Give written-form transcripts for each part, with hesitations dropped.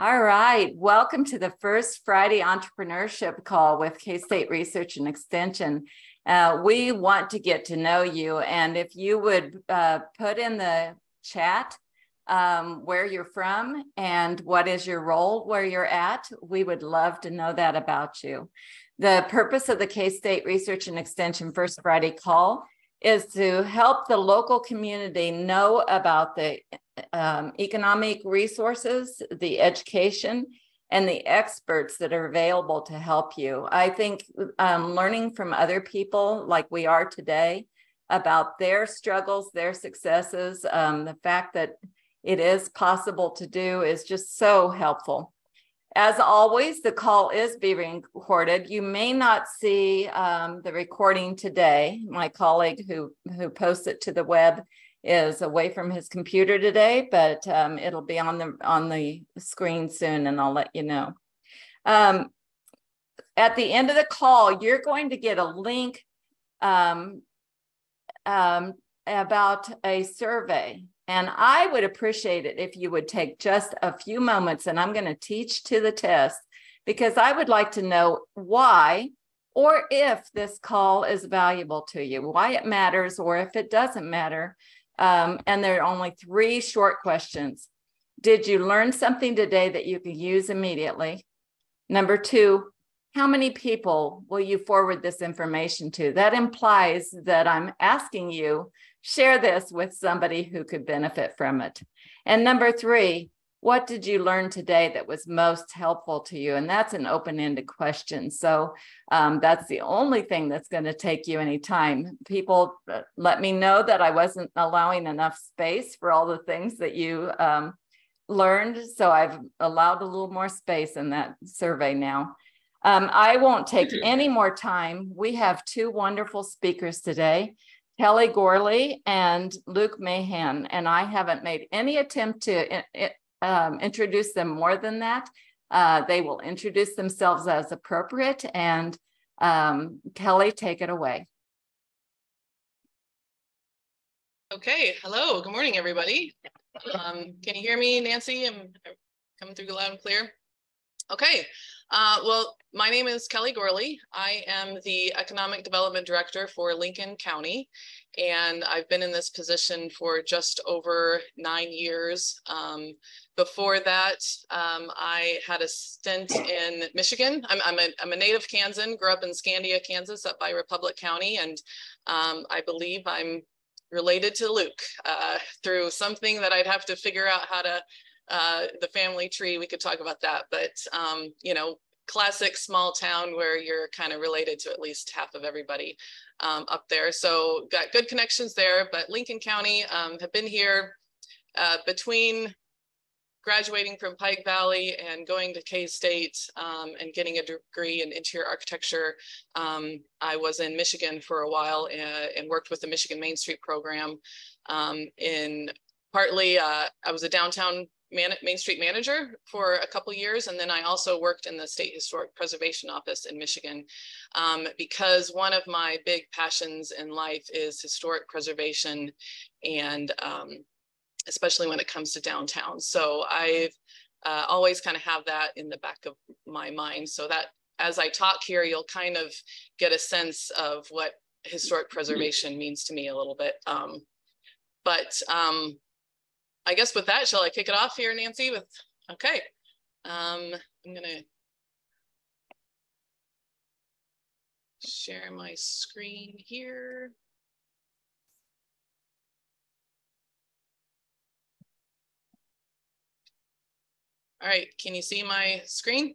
All right, welcome to the first Friday entrepreneurship call with K-State Research and Extension. We want to get to know you, and if you would put in the chat where you're from and what is your role where you're at, we would love to know that about you. The purpose of the K-State Research and Extension First Friday call is to help the local community know about the economic resources, the education, and the experts that are available to help you. I think learning from other people like we are today about their struggles, their successes, the fact that it is possible to do is just so helpful. As always, the call is being recorded. You may not see the recording today. My colleague who posts it to the web is away from his computer today, but it'll be on the screen soon, and I'll let you know. At the end of the call, you're going to get a link about a survey. And I would appreciate it if you would take just a few moments, and I'm going to teach to the test, because I would like to know why, or if this call is valuable to you, why it matters, or if it doesn't matter. And there are only 3 short questions. Did you learn something today that you can use immediately? Number 2, how many people will you forward this information to? That implies that I'm asking you, share this with somebody who could benefit from it. And number 3, what did you learn today that was most helpful to you? And that's an open-ended question. So that's the only thing that's going to take you any time. People let me know that I wasn't allowing enough space for all the things that you learned. So I've allowed a little more space in that survey now. I won't take any more time. We have 2 wonderful speakers today, Kelly Gourley and Luke Mahin, and I haven't made any attempt to introduce them more than that. They will introduce themselves as appropriate, and Kelly, take it away. Okay, hello, good morning, everybody. Can you hear me, Nancy? I'm coming through loud and clear. Okay, well, my name is Kelly Gourley. I am the Economic Development Director for Lincoln County, and I've been in this position for just over 9 years. Before that, I had a stint in Michigan. I'm a native Kansan, grew up in Scandia, Kansas, up by Republic County, and I believe I'm related to Luke through something that I'd have to figure out how to the family tree. We could talk about that, but you know, classic small town where you're kind of related to at least half of everybody up there. So got good connections there. But Lincoln County, have been here between graduating from Pike Valley and going to K-State and getting a degree in interior architecture. I was in Michigan for a while and worked with the Michigan Main Street program. Partly, I was a downtown Main Street manager for a couple years, and then I also worked in the State Historic Preservation Office in Michigan because one of my big passions in life is historic preservation, and especially when it comes to downtown. So I've always kind of have that in the back of my mind, so that as I talk here, you'll kind of get a sense of what historic preservation means to me a little bit. I guess with that, shall I kick it off here, Nancy? Okay, I'm gonna share my screen here. All right, can you see my screen?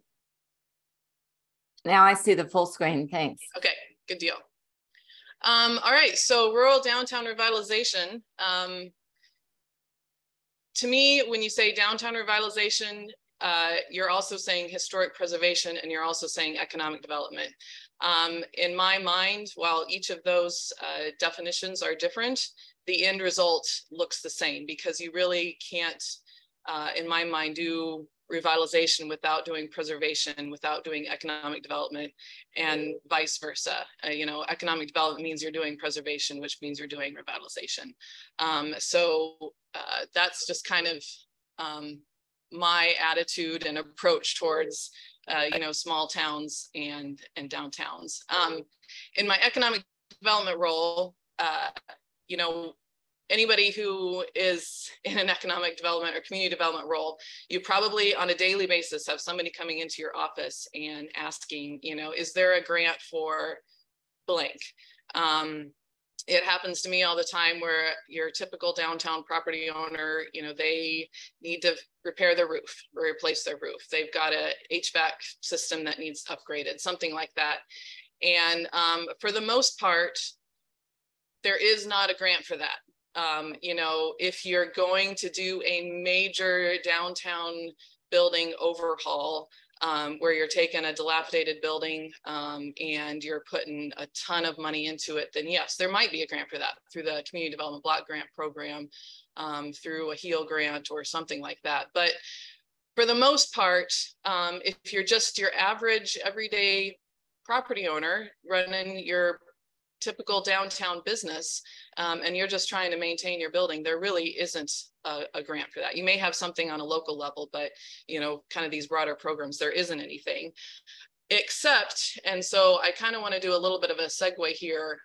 Now I see the full screen, thanks. Okay, good deal. All right, so rural downtown revitalization. To me, when you say downtown revitalization, you're also saying historic preservation, and you're also saying economic development. In my mind, while each of those definitions are different, the end result looks the same, because you really can't, in my mind, do revitalization without doing preservation, without doing economic development, and vice versa. You know, economic development means you're doing preservation, which means you're doing revitalization. So that's just kind of my attitude and approach towards you know, small towns and downtowns. In my economic development role, you know, anybody who is in an economic development or community development role, you probably on a daily basis have somebody coming into your office and asking, you know, is there a grant for blank? It happens to me all the time where your typical downtown property owner, you know, they need to repair their roof or replace their roof. They've got a HVAC system that needs upgraded, something like that. And for the most part, there is not a grant for that. You know, if you're going to do a major downtown building overhaul, where you're taking a dilapidated building and you're putting a ton of money into it, then yes, there might be a grant for that through the Community Development Block Grant Program, through a HEAL grant or something like that. But for the most part, if you're just your average everyday property owner running your typical downtown business, and you're just trying to maintain your building, there really isn't a grant for that. You may have something on a local level, but you know, kind of these broader programs, there isn't anything except, and so I kind of want to do a little bit of a segue here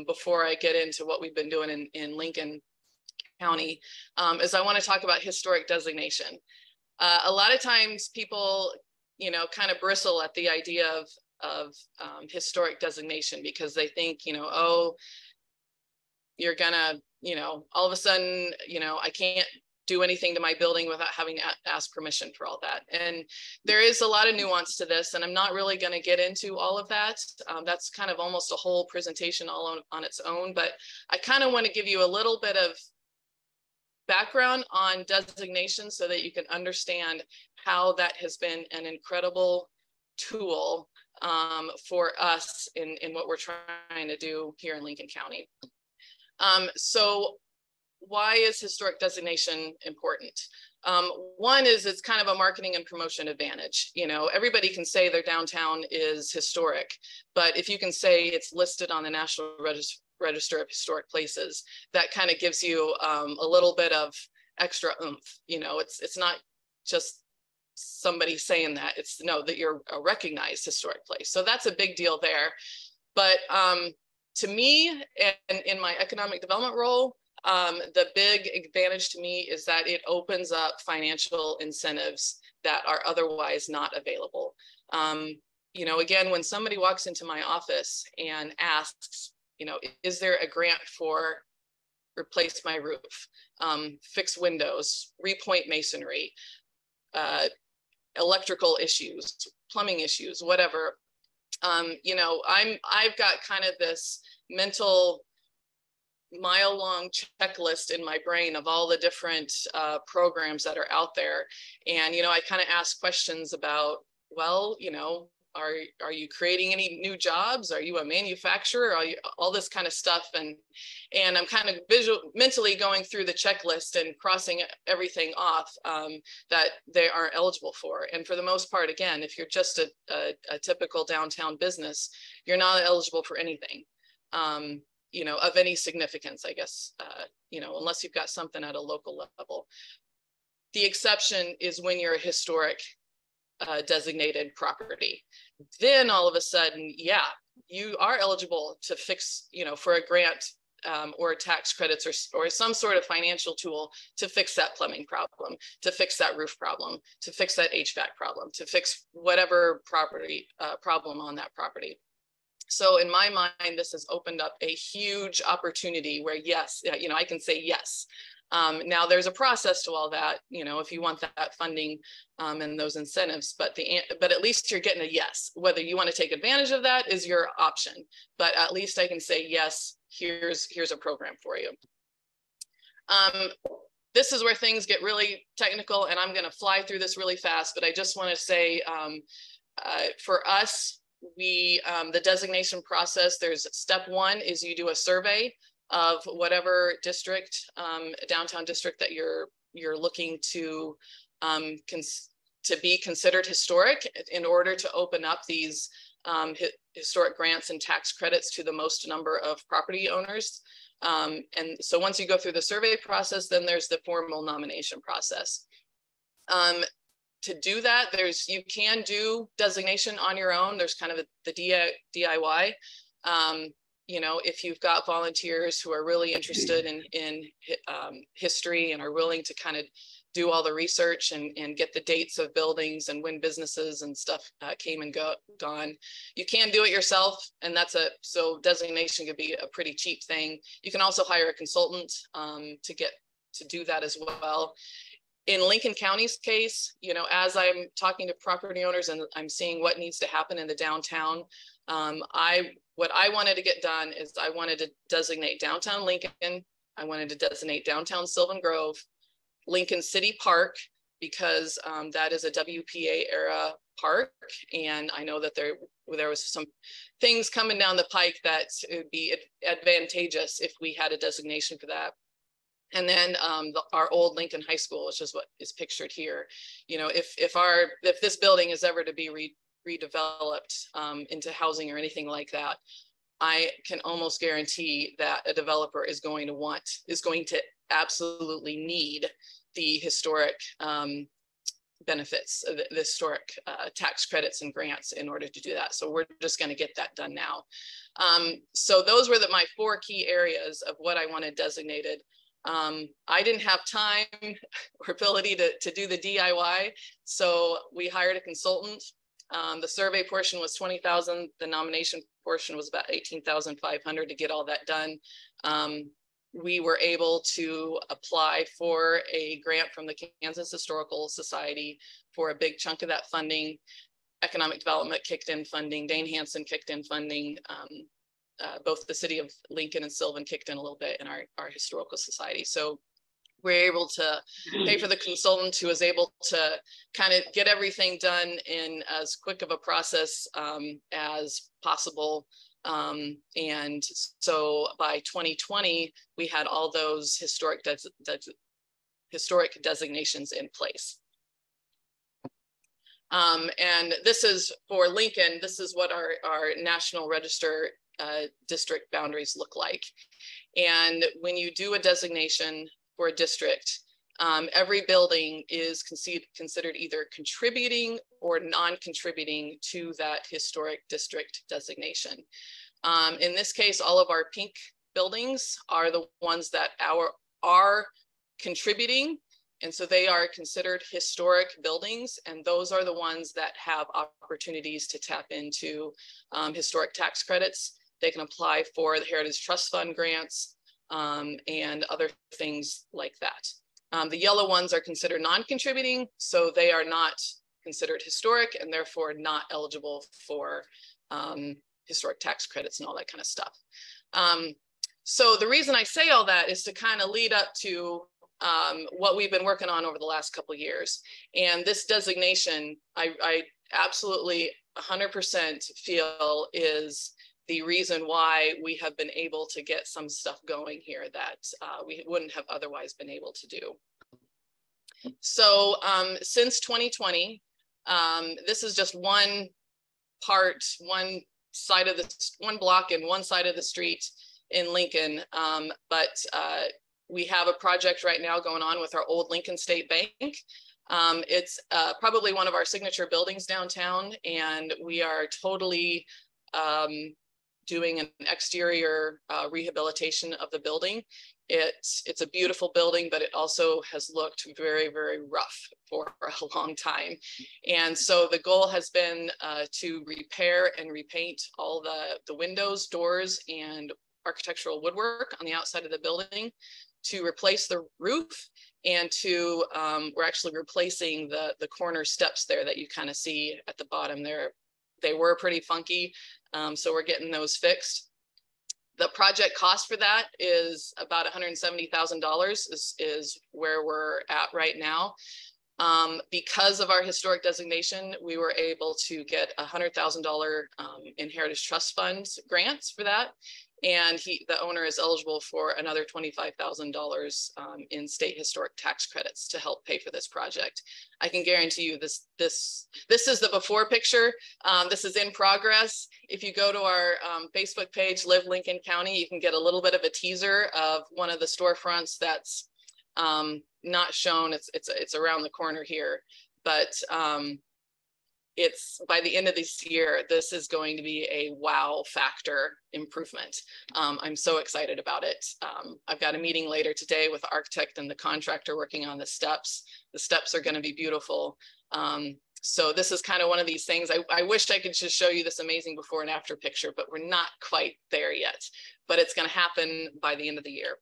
before I get into what we've been doing in Lincoln County, is I want to talk about historic designation. A lot of times people, you know, kind of bristle at the idea of historic designation because they think, you know, oh, you're gonna, you know, all of a sudden, you know, I can't do anything to my building without having to ask permission for all that. And there is a lot of nuance to this, and I'm not really going to get into all of that. That's kind of almost a whole presentation all on its own, but I kind of want to give you a little bit of background on designation so that you can understand how that has been an incredible tool for us in what we're trying to do here in Lincoln County. So why is historic designation important? One is it's kind of a marketing and promotion advantage. You know, everybody can say their downtown is historic, but if you can say it's listed on the National Register of Historic Places, that kind of gives you a little bit of extra oomph. You know, it's not just somebody saying that, it's no, that you're a recognized historic place. So that's a big deal there. But to me, and in my economic development role, the big advantage to me is that it opens up financial incentives that are otherwise not available. You know, again, when somebody walks into my office and asks, you know, is there a grant for replace my roof, fix windows, repoint masonry, electrical issues, plumbing issues, whatever. You know, I've got kind of this mental mile-long checklist in my brain of all the different programs that are out there. And, you know, I kind of ask questions about, well, you know, are you creating any new jobs? Are you a manufacturer? Are you, all this kind of stuff. And I'm kind of mentally going through the checklist and crossing everything off that they aren't eligible for. And for the most part, again, if you're just a typical downtown business, you're not eligible for anything, you know, of any significance, I guess, you know, unless you've got something at a local level. The exception is when you're a historic designated property. Then all of a sudden, yeah, you are eligible to fix, you know, for a grant or tax credits or some sort of financial tool to fix that plumbing problem, to fix that roof problem, to fix that HVAC problem, to fix whatever property problem on that property. So in my mind, this has opened up a huge opportunity where, yes, you know, I can say yes. Now there's a process to all that, you know, if you want that funding and those incentives, but at least you're getting a yes. Whether you want to take advantage of that is your option, but at least I can say, yes, here's a program for you. This is where things get really technical, and I'm going to fly through this really fast, but I just want to say for us, the designation process, there's step one is you do a survey of whatever district, downtown district that you're looking to be considered historic in order to open up these historic grants and tax credits to the most number of property owners. And so once you go through the survey process, then there's the formal nomination process. To do that, you can do designation on your own. There's kind of the DIY. You know, if you've got volunteers who are really interested in history and are willing to kind of do all the research and get the dates of buildings and when businesses and stuff came and gone. You can do it yourself, and so designation could be a pretty cheap thing. You can also hire a consultant to do that as well. In Lincoln County's case, you know, as I'm talking to property owners and I'm seeing what needs to happen in the downtown, what I wanted to get done is I wanted to designate downtown Lincoln. I wanted to designate downtown Sylvan Grove, Lincoln City Park, because that is a WPA era park. And I know that there was some things coming down the pike that it would be advantageous if we had a designation for that. And then our old Lincoln High School, which is what is pictured here. You know, if this building is ever to be redeveloped into housing or anything like that, I can almost guarantee that a developer is going to absolutely need the historic benefits, the historic tax credits and grants in order to do that. So we're just going to get that done now. So those were my 4 key areas of what I wanted designated. I didn't have time or ability to do the DIY, so we hired a consultant. The survey portion was $20,000. The nomination portion was about $18,500 to get all that done. We were able to apply for a grant from the Kansas Historical Society for a big chunk of that funding. Economic Development kicked in funding. Dane Hansen kicked in funding. Both the city of Lincoln and Sylvan kicked in a little bit in our historical society. So we're able to pay for the consultant who was able to kind of get everything done in as quick of a process as possible. And so by 2020, we had all those historic designations in place. And this is for Lincoln. This is what our National Register district boundaries look like. And when you do a designation for a district, every building is considered either contributing or non-contributing to that historic district designation. In this case, all of our pink buildings are the ones that are contributing. And so they are considered historic buildings, and those are the ones that have opportunities to tap into historic tax credits. They can apply for the Heritage Trust Fund grants and other things like that. The yellow ones are considered non-contributing, so they are not considered historic and therefore not eligible for historic tax credits and all that kind of stuff. So the reason I say all that is to kind of lead up to what we've been working on over the last couple of years. And this designation, I absolutely 100% feel is the reason why we have been able to get some stuff going here that we wouldn't have otherwise been able to do. So since 2020, this is just one block and one side of the street in Lincoln, but we have a project right now going on with our old Lincoln State Bank. It's probably one of our signature buildings downtown, and we are totally doing an exterior rehabilitation of the building. It's a beautiful building, but it also has looked very, very rough for a long time. And so the goal has been to repair and repaint all the windows, doors, and architectural woodwork on the outside of the building, to replace the roof, and to we're actually replacing the corner steps there that you kind of see at the bottom there. They were pretty funky, so we're getting those fixed. The project cost for that is about $170,000 is where we're at right now. Because of our historic designation, we were able to get a $100,000 in Heritage Trust Funds grants for that. And the owner is eligible for another $25,000 in state historic tax credits to help pay for this project. I can guarantee you this is the before picture. This is in progress. If you go to our Facebook page, Live Lincoln County, you can get a little bit of a teaser of one of the storefronts that's Not shown, it's around the corner here, but it's by the end of this year, this is going to be a wow factor improvement. I'm so excited about it. I've got a meeting later today with the architect and the contractor working on the steps. The steps are going to be beautiful. So this is kind of one of these things. I wish I could just show you this amazing before and after picture, but we're not quite there yet. But it's going to happen by the end of the year.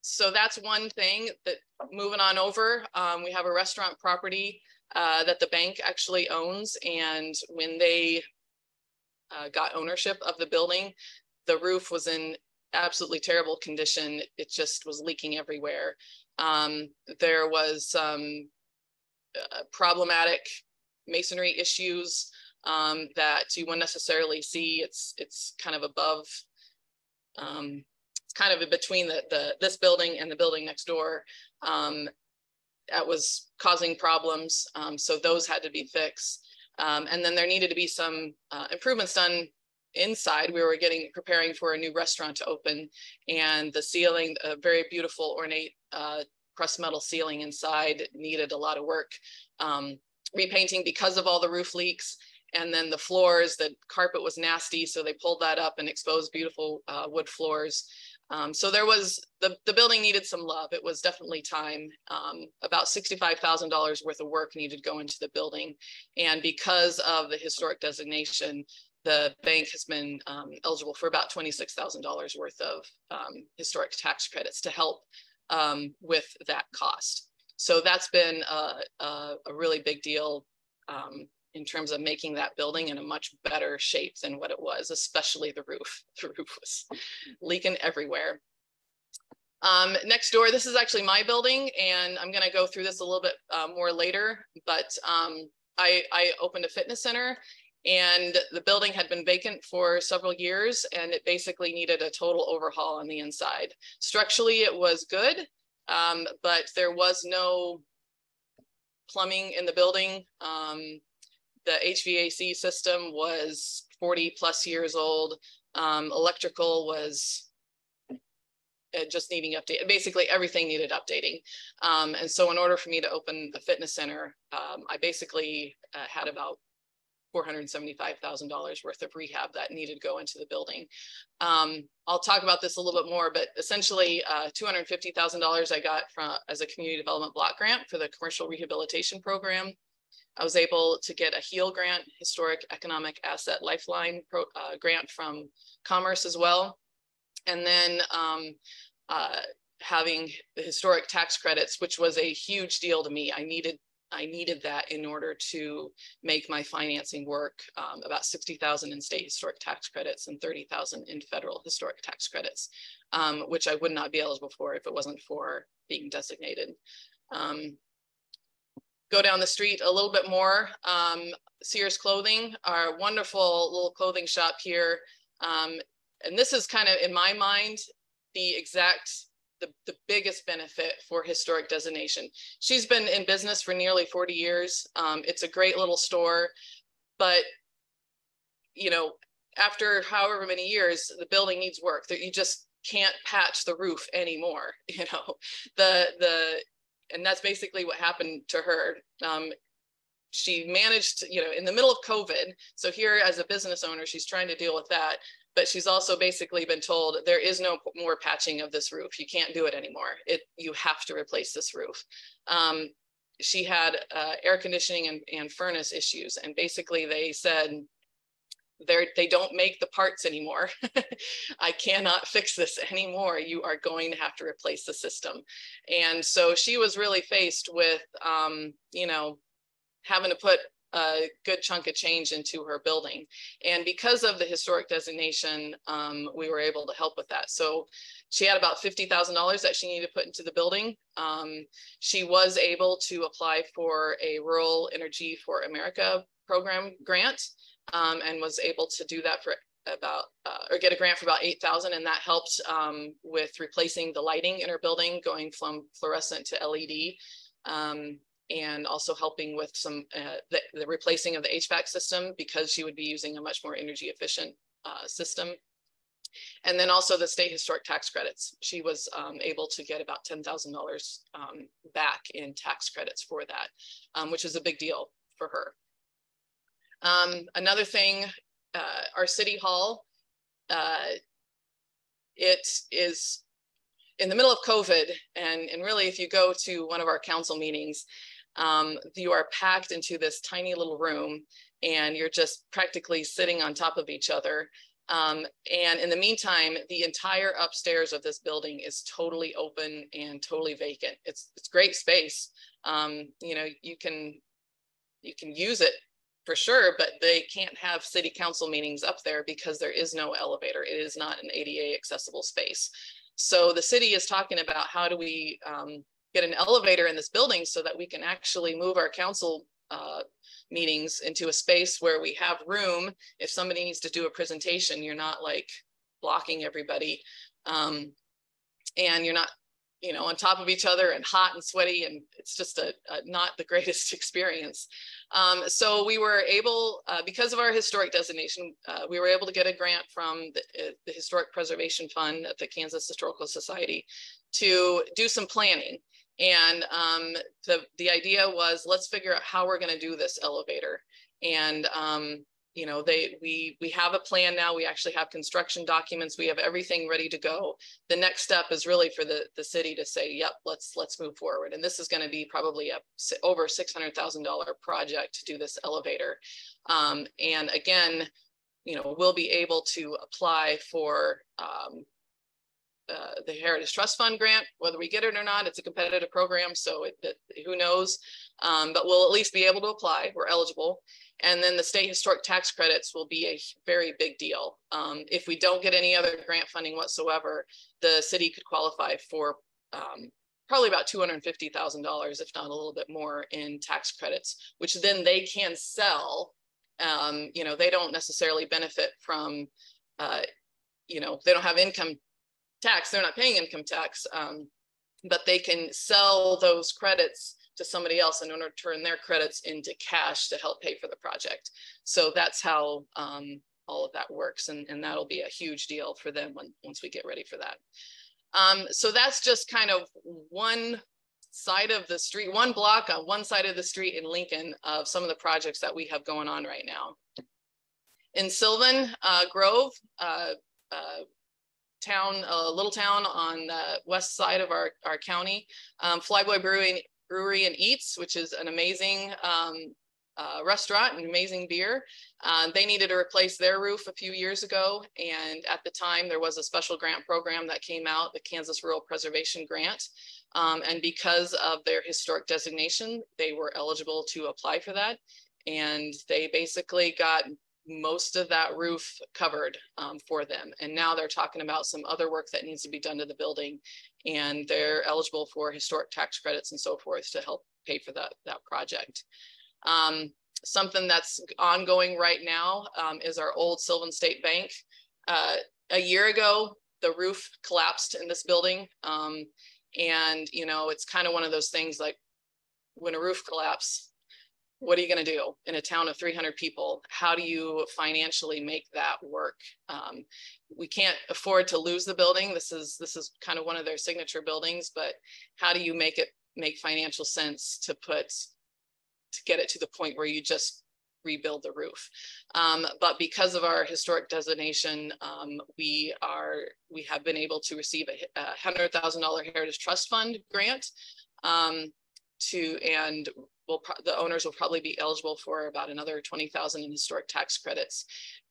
So that's one thing. That moving on over, we have a restaurant property that the bank actually owns, and when they got ownership of the building, the roof was in absolutely terrible condition. It just was leaking everywhere. There was some problematic masonry issues that you wouldn't necessarily see. It's kind of above, it's kind of in between this building and the building next door. That was causing problems. So those had to be fixed. And then there needed to be some improvements done inside. We were preparing for a new restaurant to open, and the ceiling, a very beautiful ornate pressed metal ceiling inside, needed a lot of work. Repainting because of all the roof leaks. And then the floors, the carpet was nasty, so they pulled that up and exposed beautiful wood floors. So there was, the building needed some love. It was definitely time. About $65,000 worth of work needed to go into the building. And because of the historic designation, the bank has been eligible for about $26,000 worth of historic tax credits to help with that cost. So that's been a really big deal in terms of making that building in a much better shape than what it was, especially the roof. The roof was leaking everywhere. Next door, this is actually my building, and I'm gonna go through this a little bit more later, but I opened a fitness center, and the building had been vacant for several years, and it basically needed a total overhaul on the inside. Structurally, it was good, but there was no plumbing in the building. The HVAC system was 40 plus years old. Electrical was just needing update. Basically everything needed updating. And so in order for me to open a fitness center, I basically had about $475,000 worth of rehab that needed to go into the building. I'll talk about this a little bit more, but essentially $250,000 I got as a community development block grant for the commercial rehabilitation program. I was able to get a HEAL grant, Historic Economic Asset Lifeline grant from Commerce as well. And then having the historic tax credits, which was a huge deal to me. I needed that in order to make my financing work. About 60,000 in state historic tax credits and 30,000 in federal historic tax credits, which I would not be eligible for if it wasn't for being designated. Go down the street a little bit more. Sears Clothing, our wonderful little clothing shop here. And this is kind of, in my mind, the biggest benefit for historic designation. She's been in business for nearly 40 years. It's a great little store, but you know, after however many years, the building needs work. That you just can't patch the roof anymore. You know, and that's basically what happened to her. She managed to, you know, in the middle of COVID. So here as a business owner, she's trying to deal with that. But she's also basically been told there is no more patching of this roof. You can't do it anymore. You have to replace this roof. She had air conditioning and furnace issues. And basically they said, they don't make the parts anymore. I cannot fix this anymore. You are going to have to replace the system. And so she was really faced with, you know, having to put a good chunk of change into her building. And because of the historic designation, we were able to help with that. So she had about $50,000 that she needed to put into the building. She was able to apply for a Rural Energy for America program grant, and was able to do that for about, or get a grant for about $8,000. And that helped with replacing the lighting in her building, going from fluorescent to LED. And also helping with some the replacing of the HVAC system, because she would be using a much more energy efficient system. And then also the state historic tax credits. She was able to get about $10,000 back in tax credits for that, which is a big deal for her. Another thing, our city hall, it is in the middle of COVID, and really if you go to one of our council meetings, you are packed into this tiny little room and you're just practically sitting on top of each other. And in the meantime, the entire upstairs of this building is totally open and totally vacant. It's great space. You know, you can use it for sure, but they can't have city council meetings up there because there is no elevator. It is not an ADA accessible space. So the city is talking about how do we get an elevator in this building so that we can actually move our council meetings into a space where we have room. If somebody needs to do a presentation, you're not like blocking everybody, and you're not, you know, on top of each other and hot and sweaty, and it's just not the greatest experience. So we were able, because of our historic designation, we were able to get a grant from the Historic Preservation Fund at the Kansas Historical Society to do some planning. And the idea was, let's figure out how we're going to do this elevator. And you know, we have a plan now. We actually have construction documents. We have everything ready to go. The next step is really for the city to say, yep, let's move forward. And this is going to be probably a over $600,000 project to do this elevator. And again, you know, we'll be able to apply for the Heritage Trust Fund grant, whether we get it or not. It's a competitive program, so who knows, but we'll at least be able to apply. We're eligible. And then the state historic tax credits will be a very big deal. If we don't get any other grant funding whatsoever, the city could qualify for probably about $250,000, if not a little bit more, in tax credits, which then they can sell. You know, they don't necessarily benefit from, you know, they don't have income tax, they're not paying income tax, but they can sell those credits to somebody else in order to turn their credits into cash to help pay for the project. So that's how all of that works, and that'll be a huge deal for them once we get ready for that. So that's just kind of one side of the street, one block on one side of the street in Lincoln of some of the projects that we have going on right now. In Sylvan Grove, little town on the west side of our county, Flyboy Brewery and Eats, which is an amazing restaurant and amazing beer. They needed to replace their roof a few years ago, and at the time there was a special grant program that came out, the Kansas Rural Preservation Grant, and because of their historic designation, they were eligible to apply for that, and they basically got most of that roof covered for them. And now they're talking about some other work that needs to be done to the building, and they're eligible for historic tax credits and so forth to help pay for that project. Something that's ongoing right now is our old Sylvan State Bank. A year ago, the roof collapsed in this building. And, you know, it's kind of one of those things like when a roof collapses, what are you going to do in a town of 300 people? How do you financially make that work? We can't afford to lose the building. This is kind of one of their signature buildings, but how do you make it make financial sense to get it to the point where you just rebuild the roof? But because of our historic designation, we have been able to receive a $100,000 Heritage Trust Fund grant, and the owners will probably be eligible for about another $20,000 in historic tax credits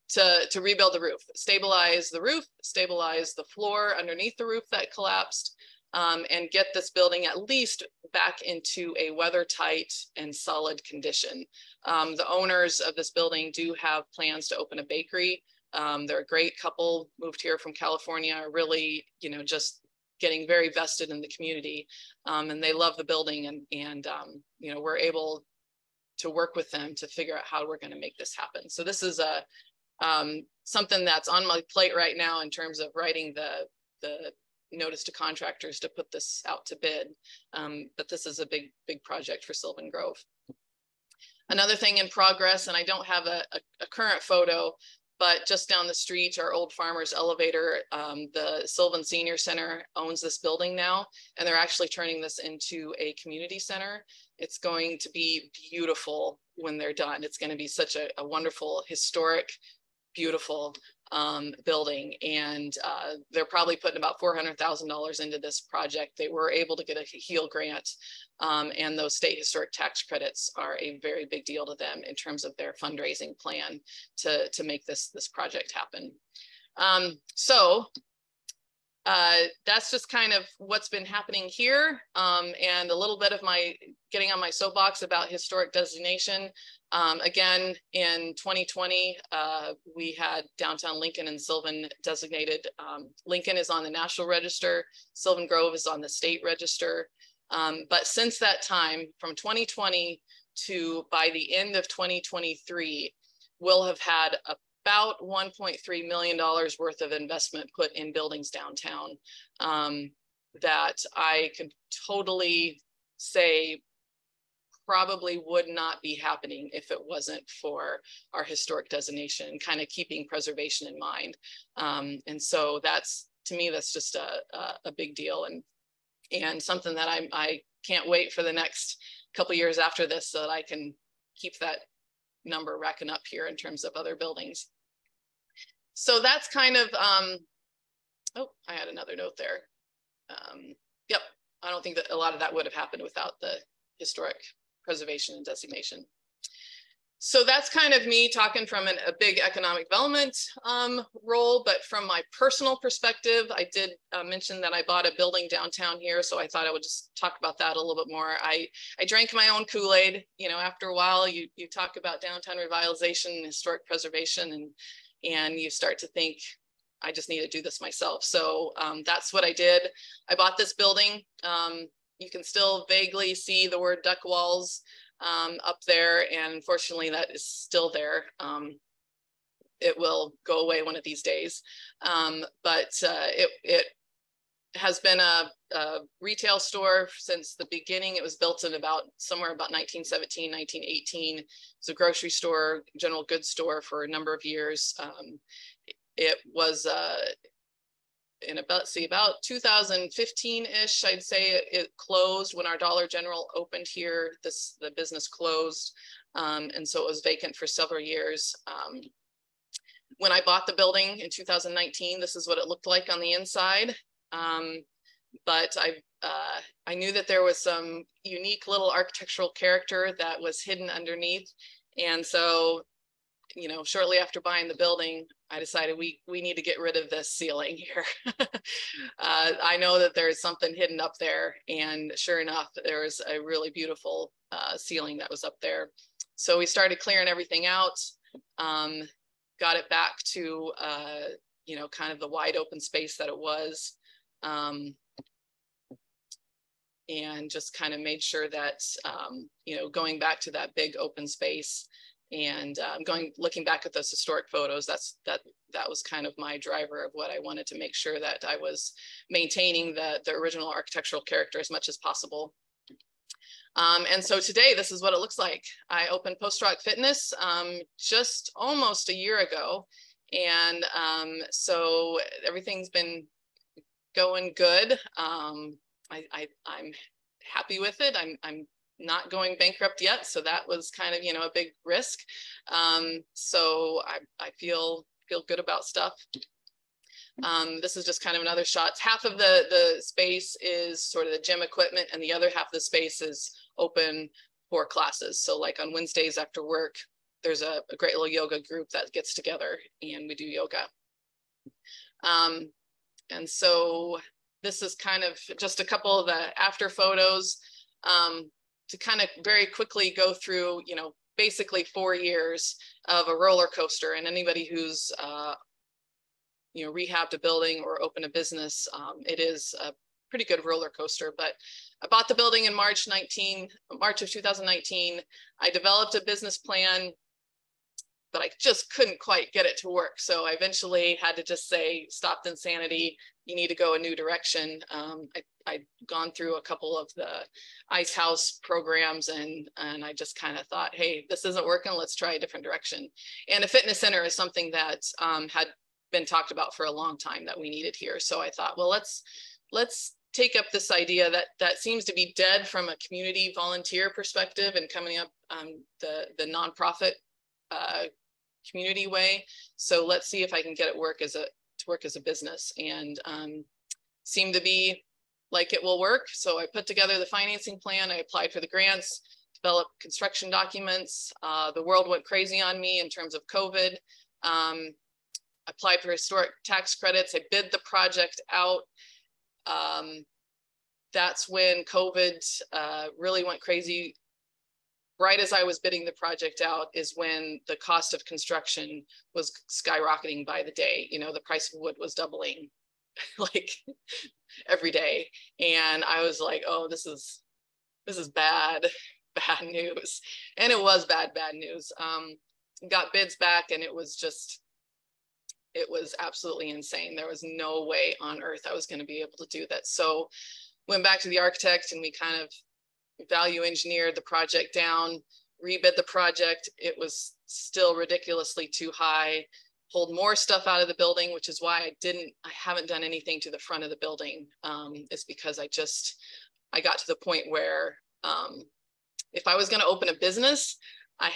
to rebuild the roof, stabilize the floor underneath the roof that collapsed, and get this building at least back into a weather-tight and solid condition. The owners of this building do have plans to open a bakery. They're a great couple, moved here from California, really, you know, just getting very vested in the community, and they love the building, and you know, we're able to work with them to figure out how we're going to make this happen. So this is something that's on my plate right now in terms of writing the notice to contractors to put this out to bid, but this is a big project for Sylvan Grove. Another thing in progress, and I don't have a current photo, But just down the street, our old Farmers Elevator, the Sylvan Senior Center owns this building now, and they're actually turning this into a community center. It's going to be beautiful when they're done. It's going to be such a wonderful, historic, beautiful building, and they're probably putting about $400,000 into this project. They were able to get a HEAL grant, and those state historic tax credits are a very big deal to them in terms of their fundraising plan to make this project happen. So that's just kind of what's been happening here, and a little bit of my getting on my soapbox about historic designation. Again, in 2020, we had downtown Lincoln and Sylvan designated. Lincoln is on the National Register, Sylvan Grove is on the state register. But since that time, from 2020 to by the end of 2023, we'll have had about $1.3 million worth of investment put in buildings downtown, that I could totally say probably would not be happening if it wasn't for our historic designation, kind of keeping preservation in mind. And so that's, to me, that's just a big deal, and something that I can't wait for the next couple years after this, so that I can keep that number racking up here in terms of other buildings. So that's kind of, oh, I had another note there. Yep, I don't think that a lot of that would have happened without the historic preservation and designation. So that's kind of me talking from a big economic development role, but from my personal perspective, I did mention that I bought a building downtown here, so I thought I would just talk about that a little bit more. I drank my own Kool-Aid. You know, after a while, you talk about downtown revitalization and historic preservation, and you start to think, I just need to do this myself. So that's what I did. I bought this building. You can still vaguely see the word duck walls up there, and unfortunately that is still there. It will go away one of these days, but it has been a retail store since the beginning. It was built in somewhere about 1917, 1918. It's a grocery store, general goods store for a number of years. It was in about 2015-ish, I'd say it closed when our Dollar General opened here. The business closed, and so it was vacant for several years. When I bought the building in 2019, this is what it looked like on the inside. But I knew that there was some unique little architectural character that was hidden underneath, and so, you know, shortly after buying the building, I decided we need to get rid of this ceiling here. I know that there's something hidden up there, and sure enough, there was a really beautiful ceiling that was up there. So we started clearing everything out, got it back to, you know, kind of the wide open space that it was, and just kind of made sure that, you know, going back to that big open space, and looking back at those historic photos, that was kind of my driver of what I wanted to make sure that I was maintaining the original architectural character as much as possible. And so today, this is what it looks like. I opened Post Rock Fitness just almost a year ago, and so everything's been going good. I'm happy with it. I'm not going bankrupt yet, so that was kind of, you know, a big risk. So I feel good about stuff. This is just kind of another shot. Half of the space is sort of the gym equipment, and the other half of the space is open for classes. So like on Wednesdays after work, there's a great little yoga group that gets together and we do yoga. And so this is kind of just a couple of the after photos, to kind of very quickly go through, you know, basically 4 years of a roller coaster. And anybody who's, you know, rehabbed a building or opened a business, it is a pretty good roller coaster. But I bought the building in March of 2019. I developed a business plan, but I just couldn't quite get it to work. So I eventually had to just say, stop the insanity. You need to go a new direction. I'd gone through a couple of the ice house programs, and I just kind of thought, hey, this isn't working. Let's try a different direction. And a fitness center is something that had been talked about for a long time that we needed here. So I thought, well, let's take up this idea that seems to be dead from a community volunteer perspective and coming up the nonprofit community way. So let's see if I can get it to work as a business, and seemed to be like it will work. So I put together the financing plan. I applied for the grants, developed construction documents. The world went crazy on me in terms of COVID. Applied for historic tax credits. I bid the project out. That's when COVID really went crazy. Right as I was bidding the project out is when the cost of construction was skyrocketing by the day. You know, the price of wood was doubling like every day. And I was like, oh, this is bad news. And it was bad news. Got bids back, and it was absolutely insane. There was no way on earth I was going to be able to do that. So went back to the architect, and we kind of value engineered the project down, rebid the project. It was still ridiculously too high, pulled more stuff out of the building, which is why I haven't done anything to the front of the building. It's because I got to the point where if I was going to open a business, I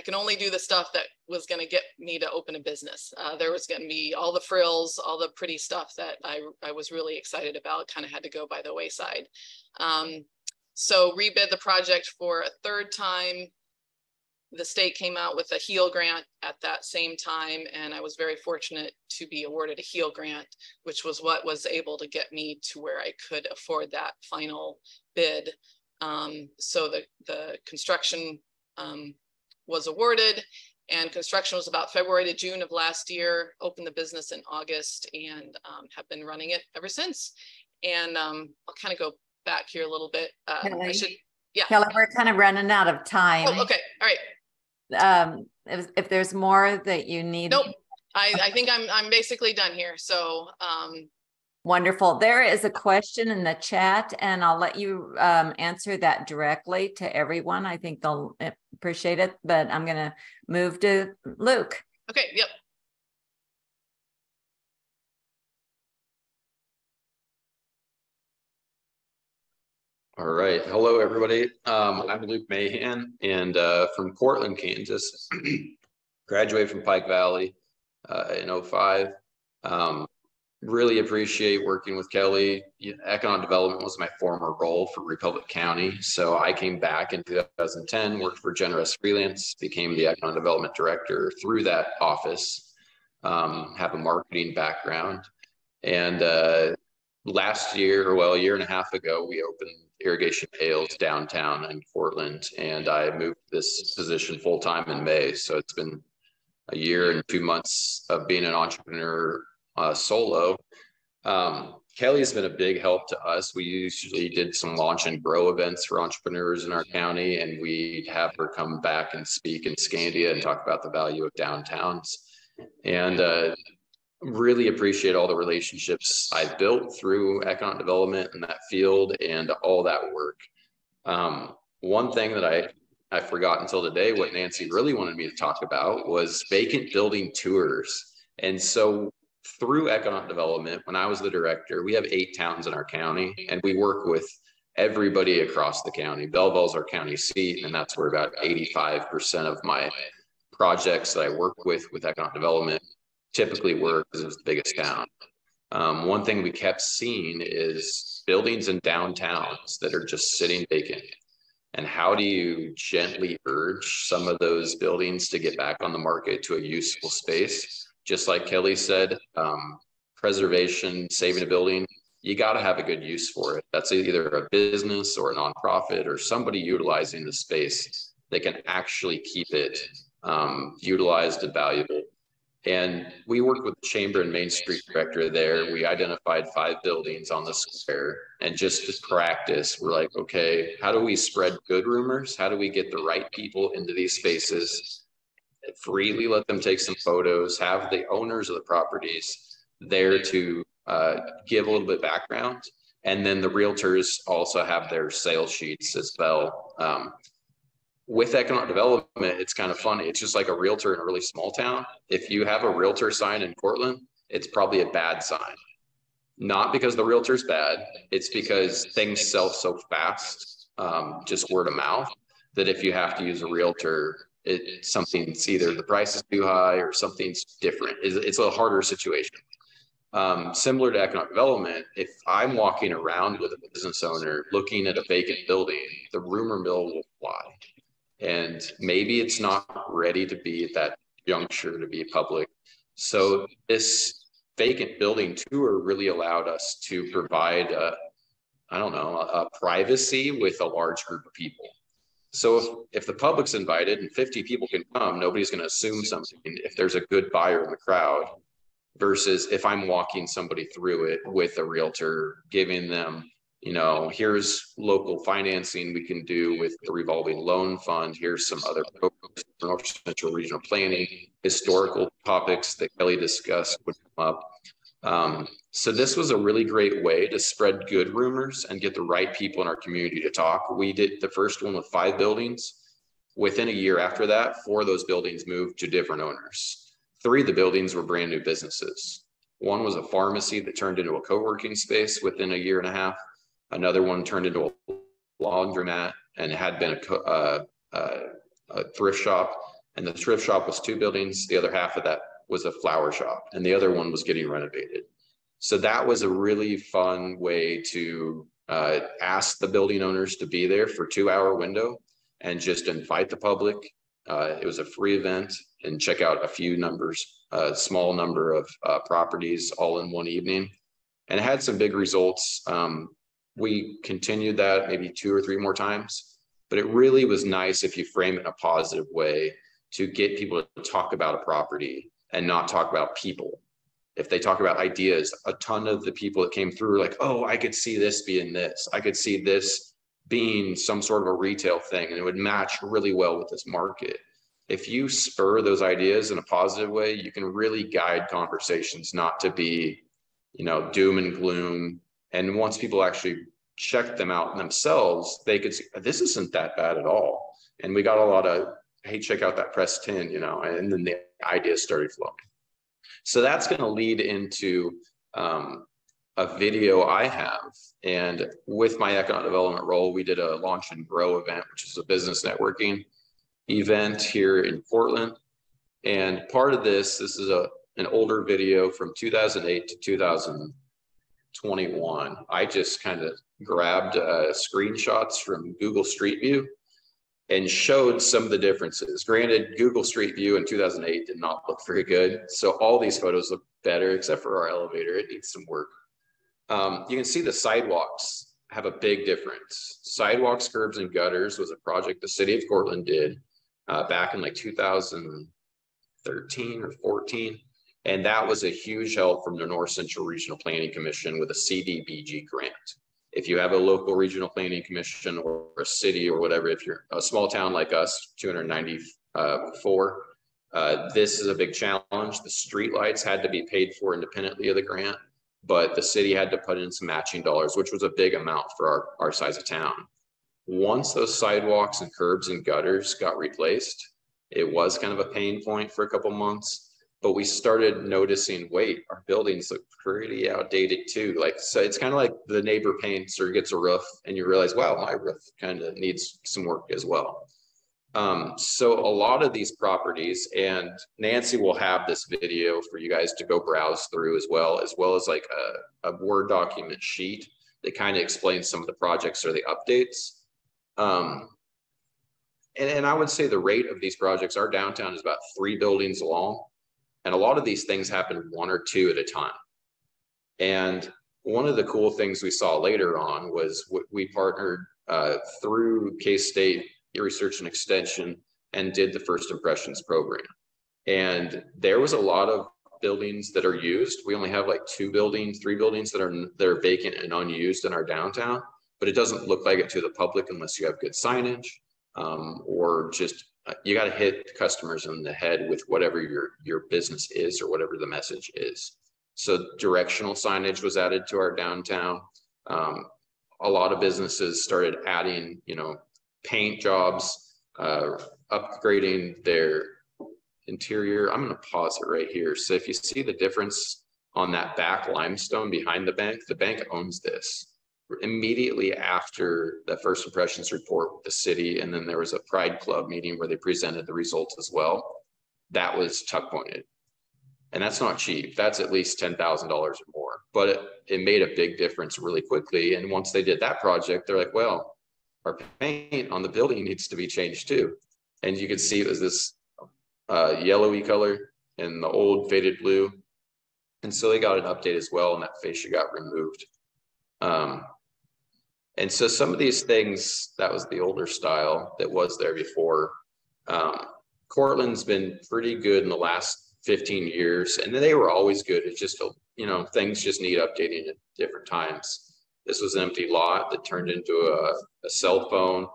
can only do the stuff that was going to get me to open a business. There was going to be all the frills, all the pretty stuff that I was really excited about, kind of had to go by the wayside. So rebid the project for a third time. The state came out with a HEAL grant at that same time, and I was very fortunate to be awarded a HEAL grant, which was what was able to get me to where I could afford that final bid. So the construction was awarded, and construction was about February to June of last year. Opened the business in August, and have been running it ever since. And I'll kind of go back here a little bit. Kelly, we're kind of running out of time. Oh, okay, all right. If there's more that you need. Nope, I think I'm basically done here. So wonderful. There is a question in the chat, and I'll let you answer that directly to everyone. I think they'll appreciate it, but I'm going to move to Luke. Okay, yep. All right. Hello, everybody. I'm Luke Mahin, and from Portland, Kansas. Graduated from Pike Valley in 2005. Really appreciate working with Kelly. Economic development was my former role for Republic County. So I came back in 2010, worked for Generous Freelance, became the economic development director through that office, have a marketing background. And last year, well, a year and a half ago, we opened Irrigation Pails downtown in Portland, and I moved this position full-time in May. So it's been a year and 2 months of being an entrepreneur solo. Kelly's been a big help to us. We usually did some launch and grow events for entrepreneurs in our county, and we'd have her come back and speak in Scandia and talk about the value of downtowns. And really appreciate all the relationships I've built through economic development in that field and all that work. One thing that I forgot until today, what Nancy really wanted me to talk about was vacant building tours. And so through economic development, when I was the director, we have 8 towns in our county, and we work with everybody across the county. Belleville's our county seat, and that's where about 85% of my projects that I work with economic development typically work, because it's the biggest town. One thing we kept seeing is buildings in downtowns that are just sitting vacant. And how do you gently urge some of those buildings to get back on the market to a useful space? Just like Kelly said, preservation, saving a building, you got to have a good use for it. That's either a business or a nonprofit or somebody utilizing the space that can actually keep it utilized and valuable. And we worked with the Chamber and Main Street director there. We identified 5 buildings on the square, and just to practice, we're like, okay, how do we spread good rumors? How do we get the right people into these spaces, freely let them take some photos, have the owners of the properties there to give a little bit of background, And then the realtors also have their sales sheets as well. With economic development, it's kind of funny. It's just like a realtor in a really small town. If you have a realtor sign in Cortland, it's probably a bad sign. Not because the realtor's bad, it's because things sell so fast, just word of mouth, that if you have to use a realtor, something's either the price is too high or something's different. It's a harder situation. Similar to economic development, if I'm walking around with a business owner looking at a vacant building, the rumor mill will fly. And maybe it's not ready to be at that juncture to be public. So this vacant building tour really allowed us to provide, a privacy with a large group of people. So if the public's invited and 50 people can come, nobody's going to assume something if there's a good buyer in the crowd, versus if I'm walking somebody through it with a realtor, giving them, here's local financing we can do with the revolving loan fund. Here's some other programs, North Central Regional Planning, historical topics that Kelly discussed would come up. So this was a really great way to spread good rumors and get the right people in our community to talk. We did the first one with 5 buildings. Within a year after that, 4 of those buildings moved to different owners. 3 of the buildings were brand new businesses. One was a pharmacy that turned into a co-working space within a year and a half. Another one turned into a laundromat and had been a thrift shop. And the thrift shop was 2 buildings. The other half of that was a flower shop, and the other one was getting renovated. So that was a really fun way to ask the building owners to be there for a 2-hour window and just invite the public. It was a free event, and check out a small number of properties all in one evening, and it had some big results. We continued that maybe 2 or 3 more times, but it really was nice if you frame it in a positive way to get people to talk about a property and not talk about people. If they talk about ideas, a ton of the people that came through were like, oh, I could see this being this. I could see this being some sort of a retail thing, and it would match really well with this market. If you spur those ideas in a positive way, you can really guide conversations not to be, doom and gloom. And once people actually check them out themselves, they could see, this isn't that bad at all. And we got a lot of, hey, check out that press tin, and then the ideas started flowing. So that's going to lead into a video I have. And with my economic development role, we did a launch and grow event, which is a business networking event here in Portland. And part of this is an older video from 2008 to 2021. I just kind of grabbed screenshots from Google Street View and showed some of the differences. Granted, Google Street View in 2008 did not look very good. So all these photos look better, except for our elevator. It needs some work. You can see the sidewalks have a big difference. Sidewalks, curbs, and gutters was a project the city of Cortland did back in like 2013 or 14. And that was a huge help from the North Central Regional Planning Commission with a CDBG grant. If you have a local regional planning commission or a city or whatever, if you're a small town like us, 294, this is a big challenge. The street lights had to be paid for independently of the grant, but the city had to put in some matching dollars, which was a big amount for our size of town. Once those sidewalks and curbs and gutters got replaced, it was kind of a pain point for a couple months. But we started noticing, wait, our buildings look pretty outdated too. So it's kind of like the neighbor paints or gets a roof and you realize, wow, my roof kind of needs some work as well. So a lot of these properties, and Nancy will have this video for you guys to go browse through as well as like a Word document sheet that kind of explains some of the projects or the updates. And I would say the rate of these projects, our downtown is about 3 buildings long. And a lot of these things happen 1 or 2 at a time. And one of the cool things we saw later on was we partnered through K-State Research and Extension and did the First Impressions program. And there was a lot of buildings that are used. We only have like 3 buildings that are vacant and unused in our downtown, but it doesn't look like it to the public unless you have good signage or just you got to hit customers in the head with whatever your business is or whatever the message is. So directional signage was added to our downtown. A lot of businesses started adding, you know, paint jobs, upgrading their interior. I'm going to pause it right here. So if you see the difference on that back limestone behind the bank owns this. Immediately after the first impressions report with the city, and then there was a Pride Club meeting where they presented the results as well. That was tuck pointed. And that's not cheap. That's at least $10,000 or more, but it made a big difference really quickly. And once they did that project, they're like, well, our paint on the building needs to be changed too. And you could see it was this yellowy color and the old faded blue. And so they got an update as well, and that fascia got removed. And so some of these things, that was the older style that was there before. Cortland's been pretty good in the last 15 years, and they were always good. It's just, you know, things just need updating at different times. This was an empty lot that turned into a cell phone.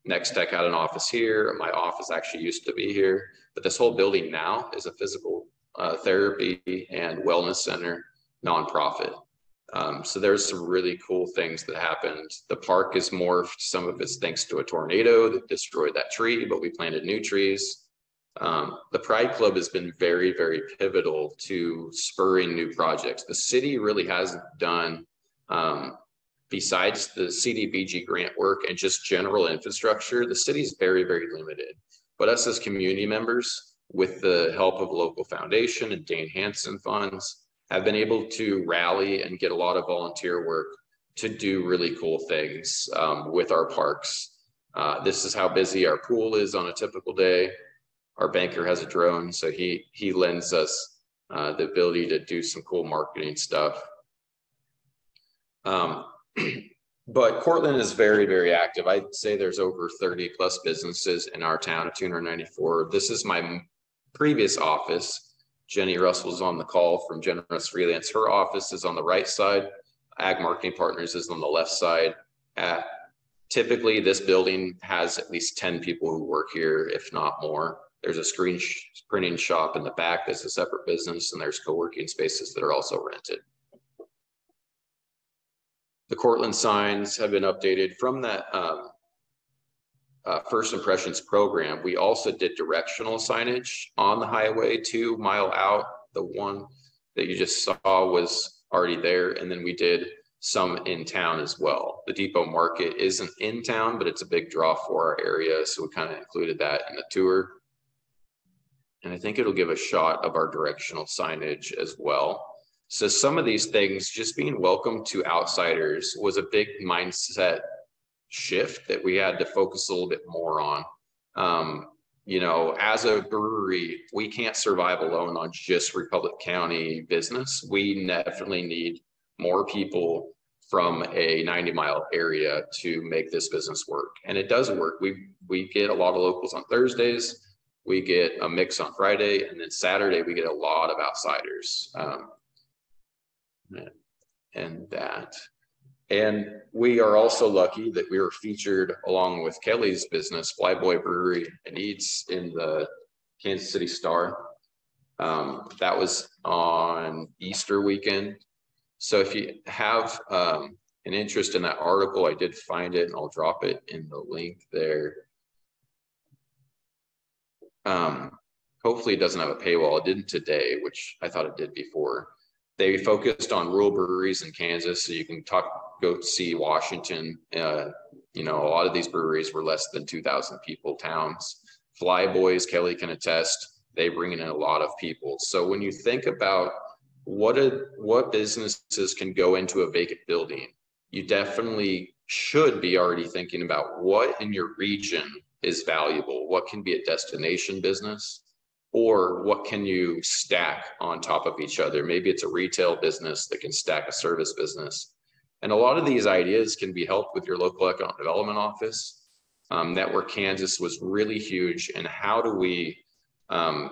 Next Tech had an office here. My office actually used to be here, but this whole building now is a physical therapy and wellness center nonprofit. So there's some really cool things that happened. The park is morphed. Some of it's thanks to a tornado that destroyed that tree, but we planted new trees. The Pride Club has been very, very pivotal to spurring new projects. The city really hasn't done, besides the CDBG grant work and just general infrastructure, the city's very, very limited. But us as community members, with the help of a local foundation and Dane Hansen funds, have been able to rally and get a lot of volunteer work to do really cool things with our parks. This is how busy our pool is on a typical day. Our banker has a drone, so he lends us the ability to do some cool marketing stuff. But Cortland is very, very active. I'd say there's over 30 plus businesses in our town of 294. This is my previous office. Jenny Russell's on the call from Generous Freelance. Her office is on the right side. Ag Marketing Partners is on the left side. Typically, this building has at least 10 people who work here, if not more. There's a screen printing shop in the back that's a separate business, and there's co-working spaces that are also rented. The Cortland signs have been updated from that First Impressions program. We also did directional signage on the highway 2 mile out. The one that you just saw was already there. And then we did some in town as well. The Depot Market isn't in town, but it's a big draw for our area. So we kind of included that in the tour. And I think it'll give a shot of our directional signage as well. So some of these things, just being welcome to outsiders, was a big mindset shift that we had to focus a little bit more on. You know, as a brewery, we can't survive alone on just Republic County business. We definitely need more people from a 90-mile area to make this business work. And it does work. We get a lot of locals on Thursdays. We get a mix on Friday, and then Saturday we get a lot of outsiders. And we are also lucky that we were featured along with Kelly's business, Flyboy Brewery and Eats, in the Kansas City Star. That was on Easter weekend. So if you have an interest in that article, I did find it, and I'll drop it in the link there. Hopefully it doesn't have a paywall. It didn't today, which I thought it did before. They focused on rural breweries in Kansas, so you can go see Washington. You know, a lot of these breweries were less than 2,000 people towns. Flyboys, Kelly can attest, they bring in a lot of people. So when you think about what businesses can go into a vacant building, you definitely should be already thinking about what in your region is valuable, what can be a destination business, or what can you stack on top of each other? Maybe it's a retail business that can stack a service business. And a lot of these ideas can be helped with your local economic development office. Network Kansas was really huge. And how do we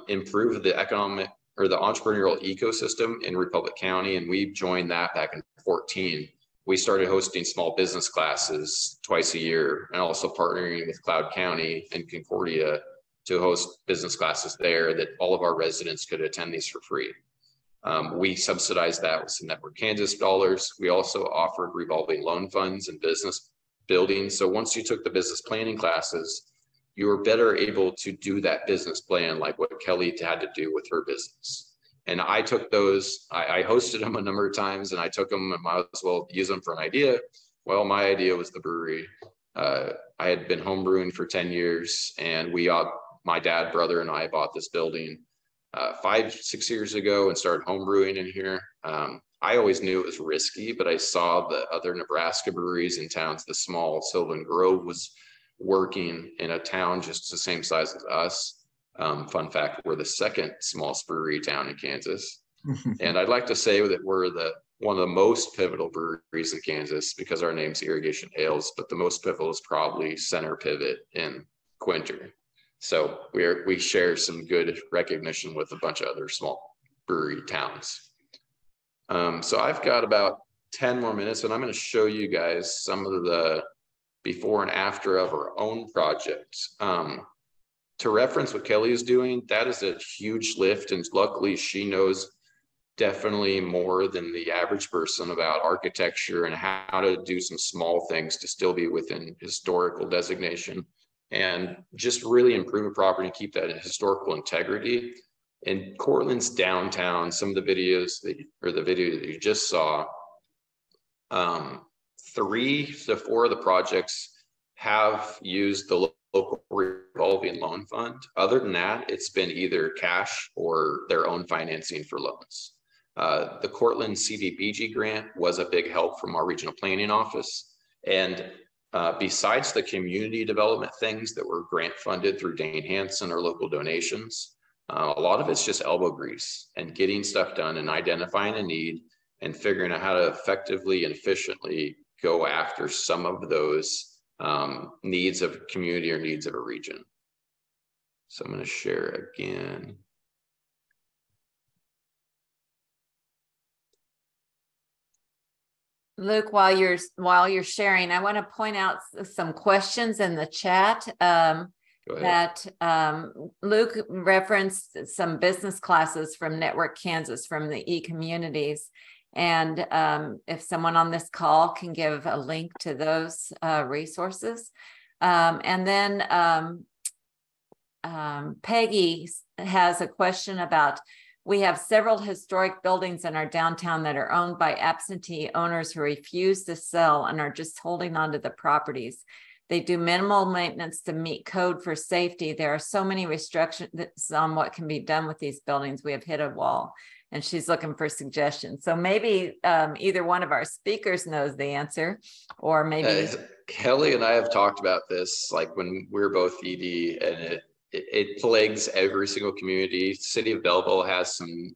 improve the economic or the entrepreneurial ecosystem in Republic County? And we joined that back in 2014. We started hosting small business classes twice a year, and also partnering with Cloud County and Concordia to host business classes there that all of our residents could attend these for free. We subsidized that with some Network Kansas dollars. We also offered revolving loan funds and business buildings. So once you took the business planning classes, you were better able to do that business plan like what Kelly had to do with her business. And I took those, I hosted them a number of times, and I took them and might as well use them for an idea. Well, my idea was the brewery. I had been home brewing for 10 years, and my dad, brother, and I bought this building 5-6 years ago and started home brewing in here. I always knew it was risky, but I saw the other Nebraska breweries in towns, the small Sylvan Grove was working in a town just the same size as us. Fun fact, we're the second smallest brewery town in Kansas. And I'd like to say that we're one of the most pivotal breweries in Kansas because our name's Irrigation Ales, but the most pivotal is probably Center Pivot in Quinter. So we share some good recognition with a bunch of other small brewery towns. So I've got about 10 more minutes, and I'm going to show you guys some of the before and after of our own projects. To reference what Kelly is doing, that is a huge lift, and luckily she knows definitely more than the average person about architecture and how to do some small things to still be within historical designation and just really improve a property and keep that historical integrity. In Cortland's downtown, some of the videos the video that you just saw, 3 to 4 of the projects have used the local revolving loan fund. Other than that, it's been either cash or their own financing for loans. The Cortland CDBG grant was a big help from our regional planning office. And besides the community development things that were grant funded through Dane Hansen or local donations, a lot of it's just elbow grease and getting stuff done and identifying a need and figuring out how to effectively and efficiently go after some of those needs of community or needs of a region. So I'm going to share again. Luke, while you're sharing, I want to point out some questions in the chat. That Luke referenced some business classes from Network Kansas from the e-communities. And if someone on this call can give a link to those resources. And then Peggy has a question about, we have several historic buildings in our downtown that are owned by absentee owners who refuse to sell and are just holding on to the properties. They do minimal maintenance to meet code for safety. There are so many restrictions on what can be done with these buildings. We have hit a wall, and she's looking for suggestions. So maybe either one of our speakers knows the answer, or maybe Kelly and I have talked about this, like when we were both ED, and it plagues every single community. City of Belleville has some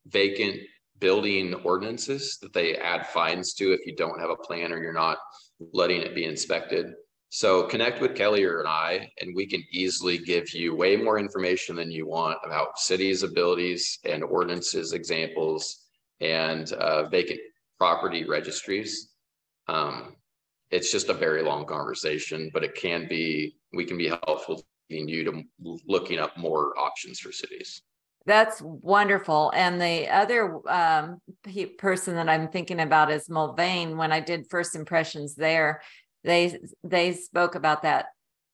vacant building ordinances that they add fines to if you don't have a plan or you're not letting it be inspected. So connect with Kelly or I, and we can easily give you way more information than you want about cities' abilities and ordinances, examples, and vacant property registries. It's just a very long conversation, but we can be helpful in you to looking up more options for cities. That's wonderful. And the other person that I'm thinking about is Mulvane. When I did first impressions there, they spoke about that.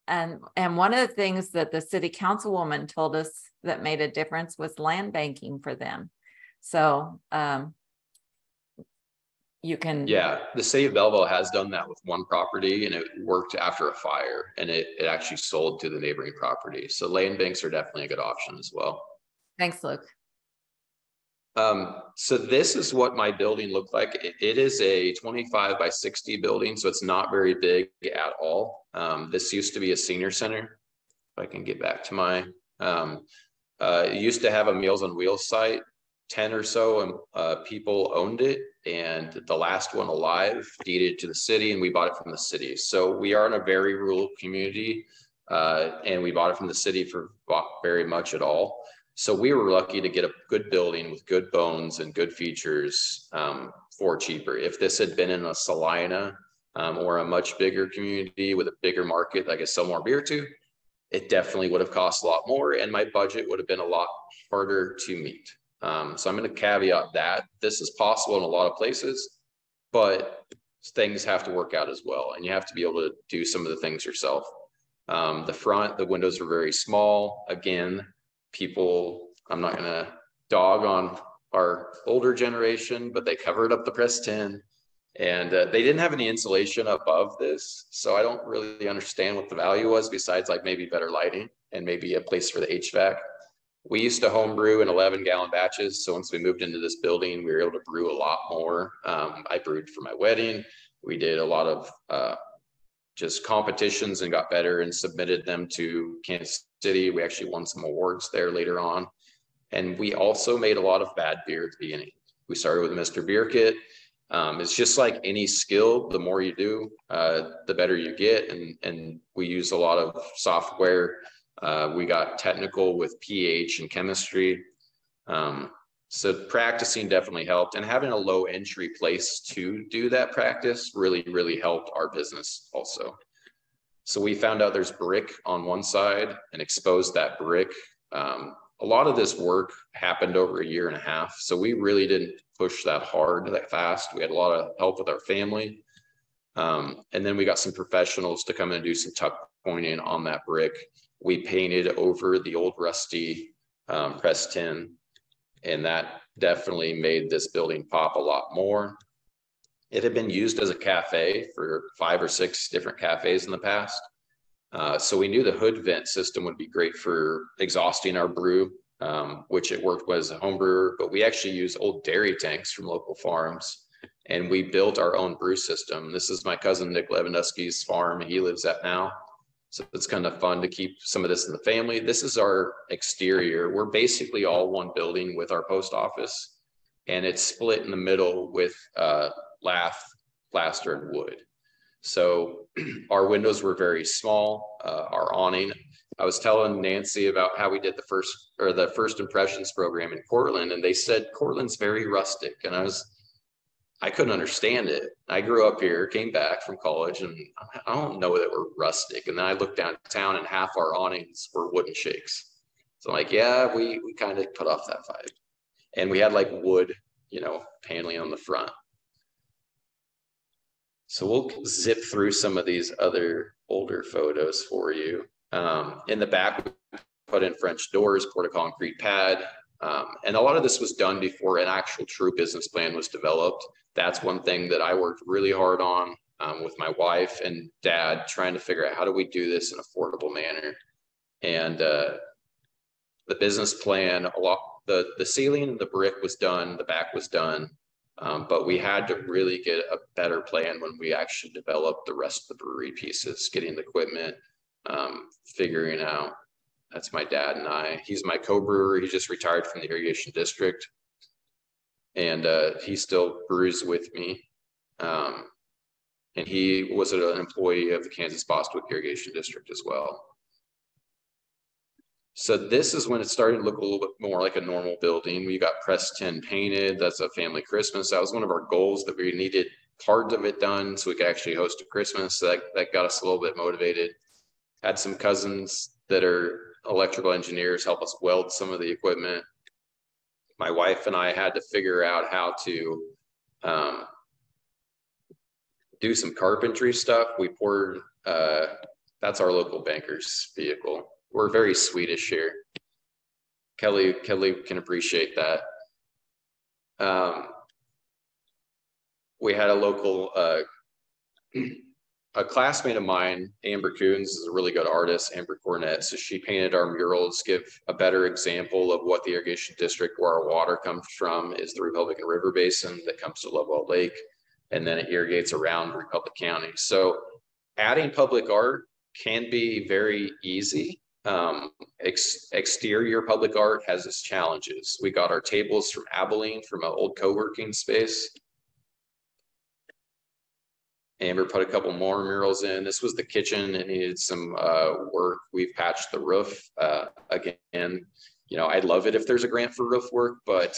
And one of the things that the city councilwoman told us that made a difference was land banking for them. So you can. Yeah, the city of Belleville has done that with one property, and it worked after a fire, and it actually sold to the neighboring property. So land banks are definitely a good option as well. Thanks, Luke. So this is what my building looked like. It is a 25 by 60 building, so it's not very big at all. This used to be a senior center. If I can get back to my, it used to have a Meals on Wheels site. 10 or so people owned it, and the last one alive deeded to the city, and we bought it from the city. So we are in a very rural community, and we bought it from the city for very much at all. So we were lucky to get a good building with good bones and good features for cheaper. If this had been in a Salina or a much bigger community with a bigger market that I could sell more beer to, it definitely would have cost a lot more, and my budget would have been a lot harder to meet. So I'm going to caveat that this is possible in a lot of places, but things have to work out as well. And you have to be able to do some of the things yourself. The windows are very small. Again, I'm not going to dog on our older generation, but they covered up the press tin, and they didn't have any insulation above this. So I don't really understand what the value was besides like maybe better lighting and maybe a place for the HVAC. We used to home brew in 11-gallon batches. So once we moved into this building, we were able to brew a lot more. I brewed for my wedding. We did a lot of just competitions and got better and submitted them to Kansas City. We actually won some awards there later on. And we also made a lot of bad beer at the beginning. We started with Mr. Beer Kit. It's just like any skill, the more you do, the better you get. And we use a lot of software. We got technical with pH and chemistry. So practicing definitely helped, and having a low entry place to do that practice really, really helped our business also. So we found out there's brick on one side and exposed that brick. A lot of this work happened over a year and a half. So we really didn't push that hard, that fast. We had a lot of help with our family. And then we got some professionals to come in and do some tuck pointing on that brick. We painted over the old rusty press tin, and that definitely made this building pop a lot more. It had been used as a cafe for 5 or 6 different cafes in the past. So we knew the hood vent system would be great for exhausting our brew, which it worked as a home brewer, but we actually use old dairy tanks from local farms, and we built our own brew system. This is my cousin Nick Lewandowski's farm he lives at now. So it's kind of fun to keep some of this in the family. This is our exterior. We're basically all one building with our post office, and it's split in the middle with lath, plaster, and wood. So our windows were very small, our awning. I was telling Nancy about how we did the first impressions program in Cortland, and they said Cortland's very rustic, and I couldn't understand it. I grew up here, came back from college, and I don't know that we're rustic. And then I looked downtown and half our awnings were wooden shakes. So I'm like, yeah, we kind of put off that vibe. And we had like wood, paneling on the front. So we'll zip through some of these other older photos for you. In the back, we put in French doors, poured a concrete pad. And a lot of this was done before an actual true business plan was developed. That's one thing that I worked really hard on with my wife and dad, trying to figure out how do we do this in an affordable manner. And the business plan, the ceiling and the brick was done, the back was done, but we had to really get a better plan when we actually developed the rest of the brewery pieces, getting the equipment, figuring out. That's my dad and I. He's my co-brewer. He just retired from the irrigation district, and he still brews with me. And he was an employee of the Kansas Bostwick irrigation district as well. So this is when it started to look a little bit more like a normal building. We got press tin painted. That's a family Christmas. That was one of our goals, that we needed part of it done so we could actually host a Christmas. So that got us a little bit motivated. Had some cousins that are electrical engineers help us weld some of the equipment. My wife and I had to figure out how to do some carpentry stuff. We poured, that's our local banker's vehicle. We're very Swedish here. Kelly can appreciate that. We had a local, a classmate of mine, Amber Coons, is a really good artist, Amber Cornett. So she painted our murals, give a better example of what the irrigation district where our water comes from is the Republican River Basin that comes to Lovewell Lake, and then it irrigates around Republic County. So adding public art can be very easy. Exterior public art has its challenges. We got our tables from Abilene from an old co-working space. Amber put a couple more murals in. This was the kitchen. It needed some work. We've patched the roof. Again, I'd love it if there's a grant for roof work, but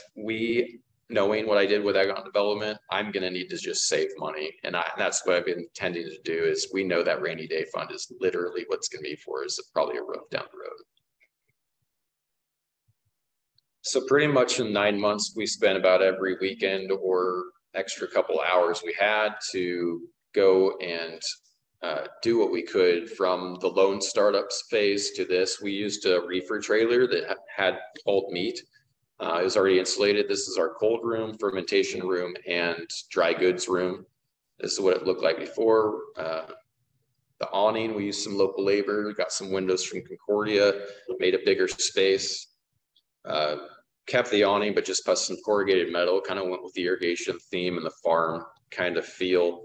knowing what I did with Agon Development, I'm going to need to just save money. And that's what I've been intending to do. Is we know that rainy day fund is literally what's going to be for is probably a roof down the road. So pretty much in 9 months, we spent about every weekend or extra couple hours we had to go and do what we could from the loan startups phase to this. We used a reefer trailer that had cold meat. It was already insulated. This is our cold room, fermentation room, and dry goods room. This is what it looked like before. The awning, we used some local labor, got some windows from Concordia, made a bigger space. Kept the awning, but just put some corrugated metal, kind of went with the irrigation theme and the farm kind of feel.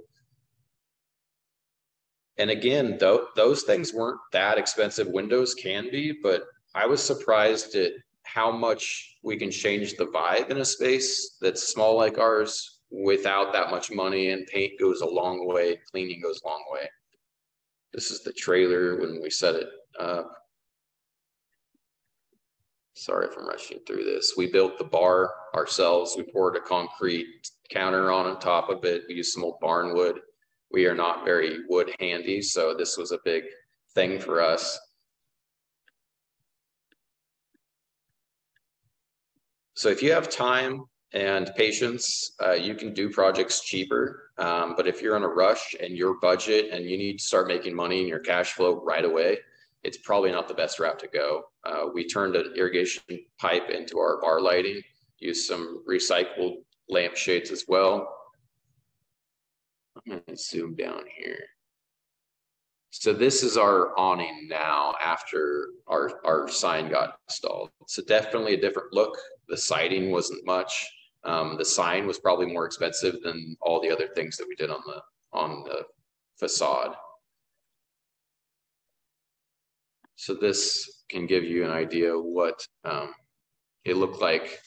And again, those things weren't that expensive. Windows can be, but I was surprised at how much we can change the vibe in a space that's small like ours without that much money, and paint goes a long way, cleaning goes a long way. This is the trailer when we set it up. Sorry if I'm rushing through this. We built the bar ourselves. We poured a concrete counter on top of it. We used some old barn wood. We are not very wood handy, so this was a big thing for us. So if you have time and patience, you can do projects cheaper. But if you're in a rush and your budget and you need to start making money in your cash flow right away, it's probably not the best route to go. We turned an irrigation pipe into our bar lighting, used some recycled lampshades as well. I'm going to zoom down here. So this is our awning now after our sign got installed. So definitely a different look. The siding wasn't much. The sign was probably more expensive than all the other things that we did on the facade. So this can give you an idea of what it looked like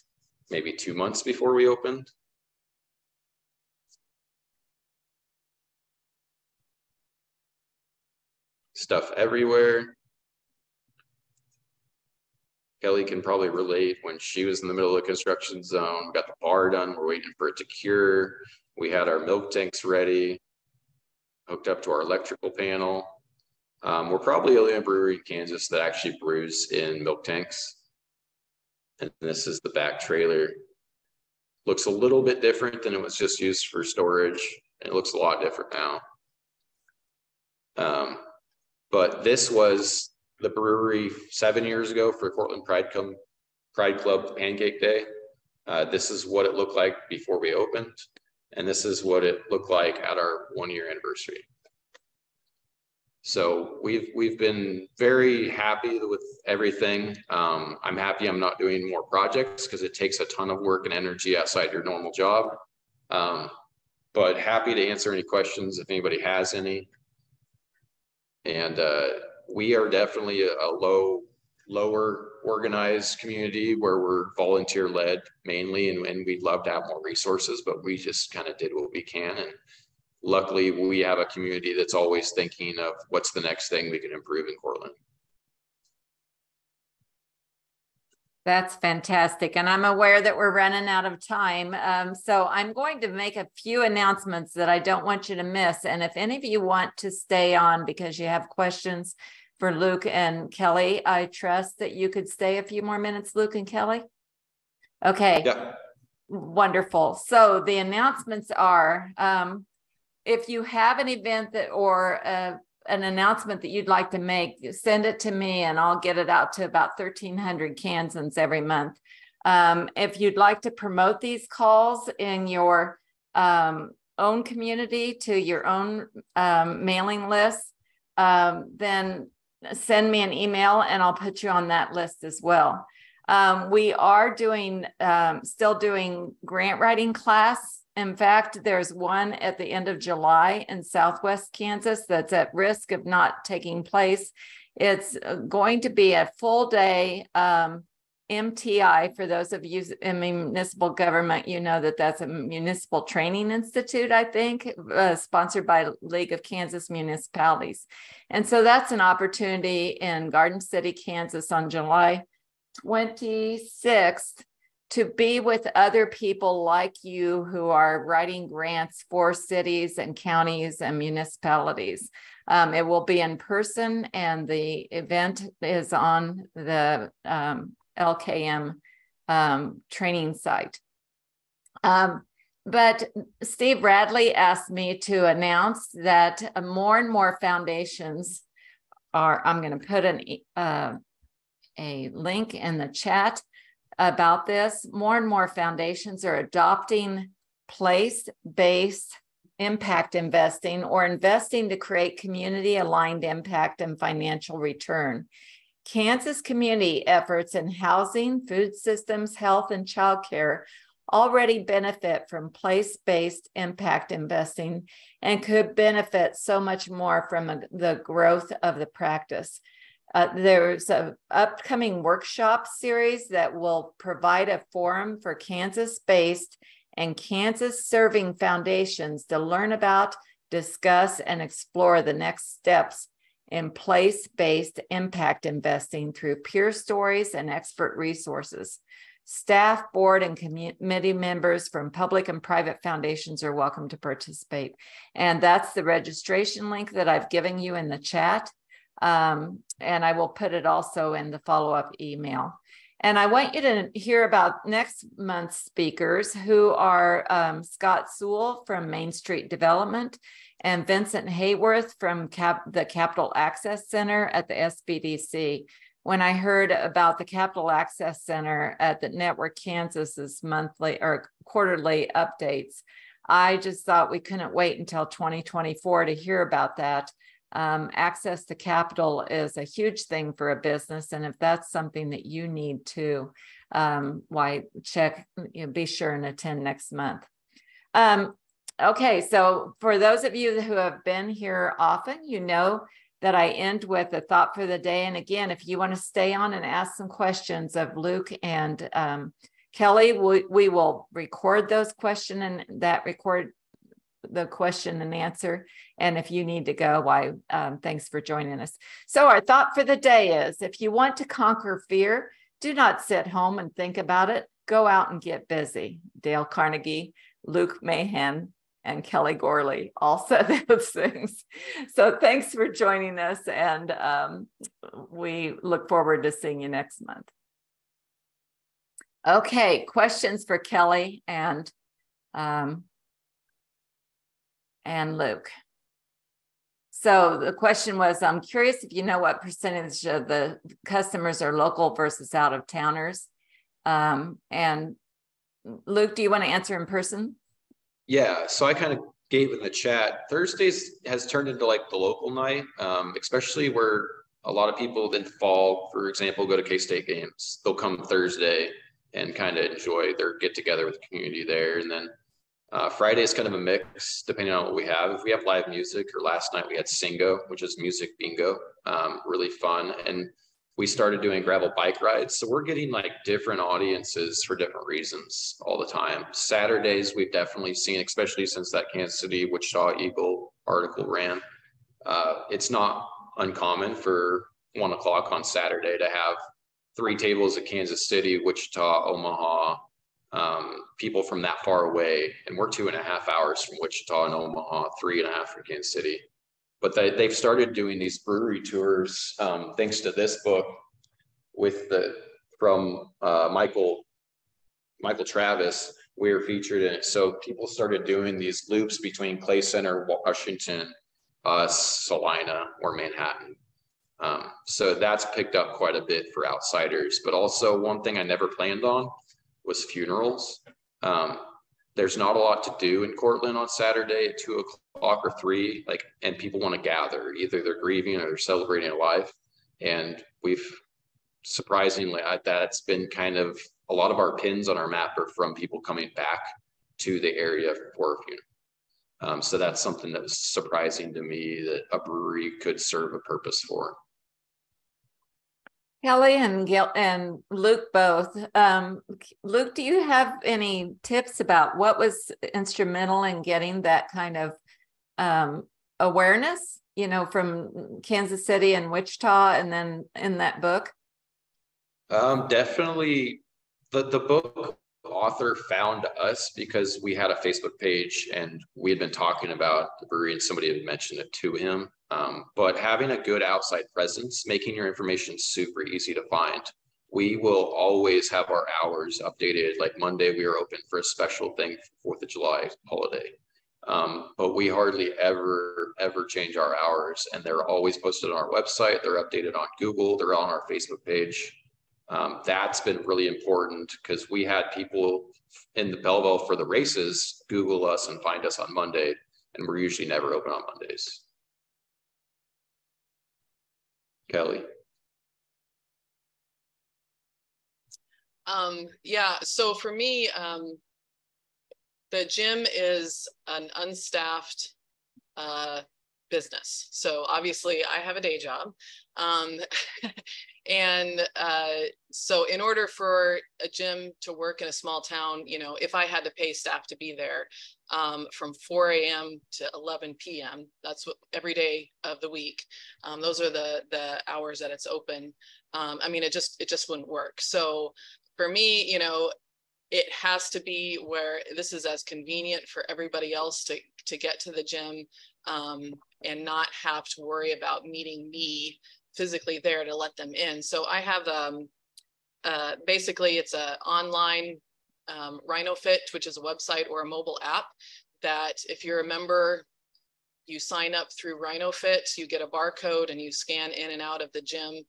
maybe 2 months before we opened. Stuff everywhere. Kelly can probably relate when she was in the middle of the construction zone. We got the bar done. We're waiting for it to cure. We had our milk tanks ready, hooked up to our electrical panel. We're probably the only brewery in Kansas that actually brews in milk tanks. And this is the back trailer. Looks a little bit different than it was just used for storage. It looks a lot different now. But this was the brewery 7 years ago for Cortland Pride Club Pancake Day. This is what it looked like before we opened. And this is what it looked like at our 1-year anniversary. So we've been very happy with everything. I'm happy I'm not doing more projects because it takes a ton of work and energy outside your normal job. But happy to answer any questions if anybody has any. And we are definitely a lower organized community where we're volunteer led mainly, and we'd love to have more resources, but we just kind of did what we can. And luckily we have a community that's always thinking of what's the next thing we can improve in Cortland. That's fantastic. And I'm aware that we're running out of time. So I'm going to make a few announcements that I don't want you to miss. And if any of you want to stay on because you have questions for Luke and Kelly, I trust that you could stay a few more minutes, Luke and Kelly. Okay. Yeah. Wonderful. So the announcements are, if you have an event that or an announcement that you'd like to make, send it to me and I'll get it out to about 1,300 Kansans every month. If you'd like to promote these calls in your own community to your own mailing list, then send me an email and I'll put you on that list as well. We are still doing grant writing class. In fact, there's one at the end of July in Southwest Kansas that's at risk of not taking place. It's going to be a full day MTI. For those of you in municipal government, you know that that's a municipal training institute, I think, sponsored by League of Kansas Municipalities. And so that's an opportunity in Garden City, Kansas on July 26th. To be with other people like you who are writing grants for cities and counties and municipalities. It will be in person and the event is on the LKM training site. But Steve Radley asked me to announce that more and more foundations are, I'm going to put a link in the chat about this. More and more foundations are adopting place-based impact investing, or investing to create community-aligned impact and financial return. Kansas community efforts in housing, food systems, health, and childcare already benefit from place-based impact investing and could benefit so much more from the growth of the practice. There's an upcoming workshop series that will provide a forum for Kansas-based and Kansas-serving foundations to learn about, discuss, and explore the next steps in place-based impact investing through peer stories and expert resources. Staff, board, and committee members from public and private foundations are welcome to participate. And that's the registration link that I've given you in the chat. And I will put it also in the follow-up email. And I want you to hear about next month's speakers, who are Scott Sewell from Main Street Development and Vincent Hayworth from the Capital Access Center at the SBDC. When I heard about the Capital Access Center at the Network Kansas's monthly or quarterly updates, I just thought we couldn't wait until 2024 to hear about that. Access to capital is a huge thing for a business. And if that's something that you need to, why check, be sure and attend next month. Okay, so for those of you who have been here often, you know that I end with a thought for the day. And again, if you want to stay on and ask some questions of Luke and Kelly, we will record those questions and that record the question and answer. And if you need to go, why, thanks for joining us. So our thought for the day is, if you want to conquer fear, do not sit home and think about it. Go out and get busy. Dale Carnegie, Luke Mahin, and Kelly Gourley all said those things. So thanks for joining us. And we look forward to seeing you next month. Okay, questions for Kelly and Luke. So the question was, I'm curious if you know what percentage of the customers are local versus out of towners. And Luke, do you want to answer in person? Yeah, so I kind of gave in the chat. Thursdays has turned into like the local night, especially where a lot of people in fall, for example, go to K-State games. They'll come Thursday and kind of enjoy their get together with the community there. And then Friday is kind of a mix depending on what we have. If we have live music, or last night we had Singo, which is music bingo, really fun. And we started doing gravel bike rides. So we're getting like different audiences for different reasons all the time. Saturdays, we've definitely seen, especially since that Kansas City Wichita Eagle article ran, it's not uncommon for 1 o'clock on Saturday to have 3 tables at Kansas City, Wichita, Omaha, people from that far away. And we're 2.5 hours from Wichita and Omaha, 3.5 from Kansas City. But they've started doing these brewery tours, thanks to this book with from Michael Travis. We were featured in it. So people started doing these loops between Clay Center, Washington, Salina, or Manhattan. So that's picked up quite a bit for outsiders. But also, one thing I never planned on was funerals. There's not a lot to do in Cortland on Saturday at 2 o'clock or 3, and people want to gather. Either they're grieving or they're celebrating a life. And we've surprisingly, that's been kind of a lot of our pins on our map are from people coming back to the area for a funeral. So that's something that was surprising to me, that a brewery could serve a purpose for. Kelly and Luke both. Luke, do you have any tips about what was instrumental in getting that kind of awareness, from Kansas City and Wichita, and then in that book? Definitely the book author found us because we had a Facebook page and we had been talking about the brewery and somebody had mentioned it to him. But having a good outside presence, making your information super easy to find we will always have our hours updated. Like Monday, we are open for a special thing for 4th of July holiday. But we hardly ever change our hours, and they're always posted on our website. They're updated on Google. They're on our Facebook page. That's been really important because we had people in the Belleville for the races Google us and find us on Monday, and we're usually never open on Mondays. Kelly. Yeah, so for me, the gym is an unstaffed business. So obviously I have a day job. And so in order for a gym to work in a small town, you know, if I had to pay staff to be there from 4 a.m. to 11 p.m., that's what every day of the week. Those are the hours that it's open. I mean, it just wouldn't work. So for me, you know, it has to be where this is as convenient for everybody else to get to the gym and not have to worry about meeting me physically there to let them in. So I have basically it's an online RhinoFit, which is a website or a mobile app that if you're a member, you sign up through RhinoFit, you get a barcode and you scan in and out of the gym.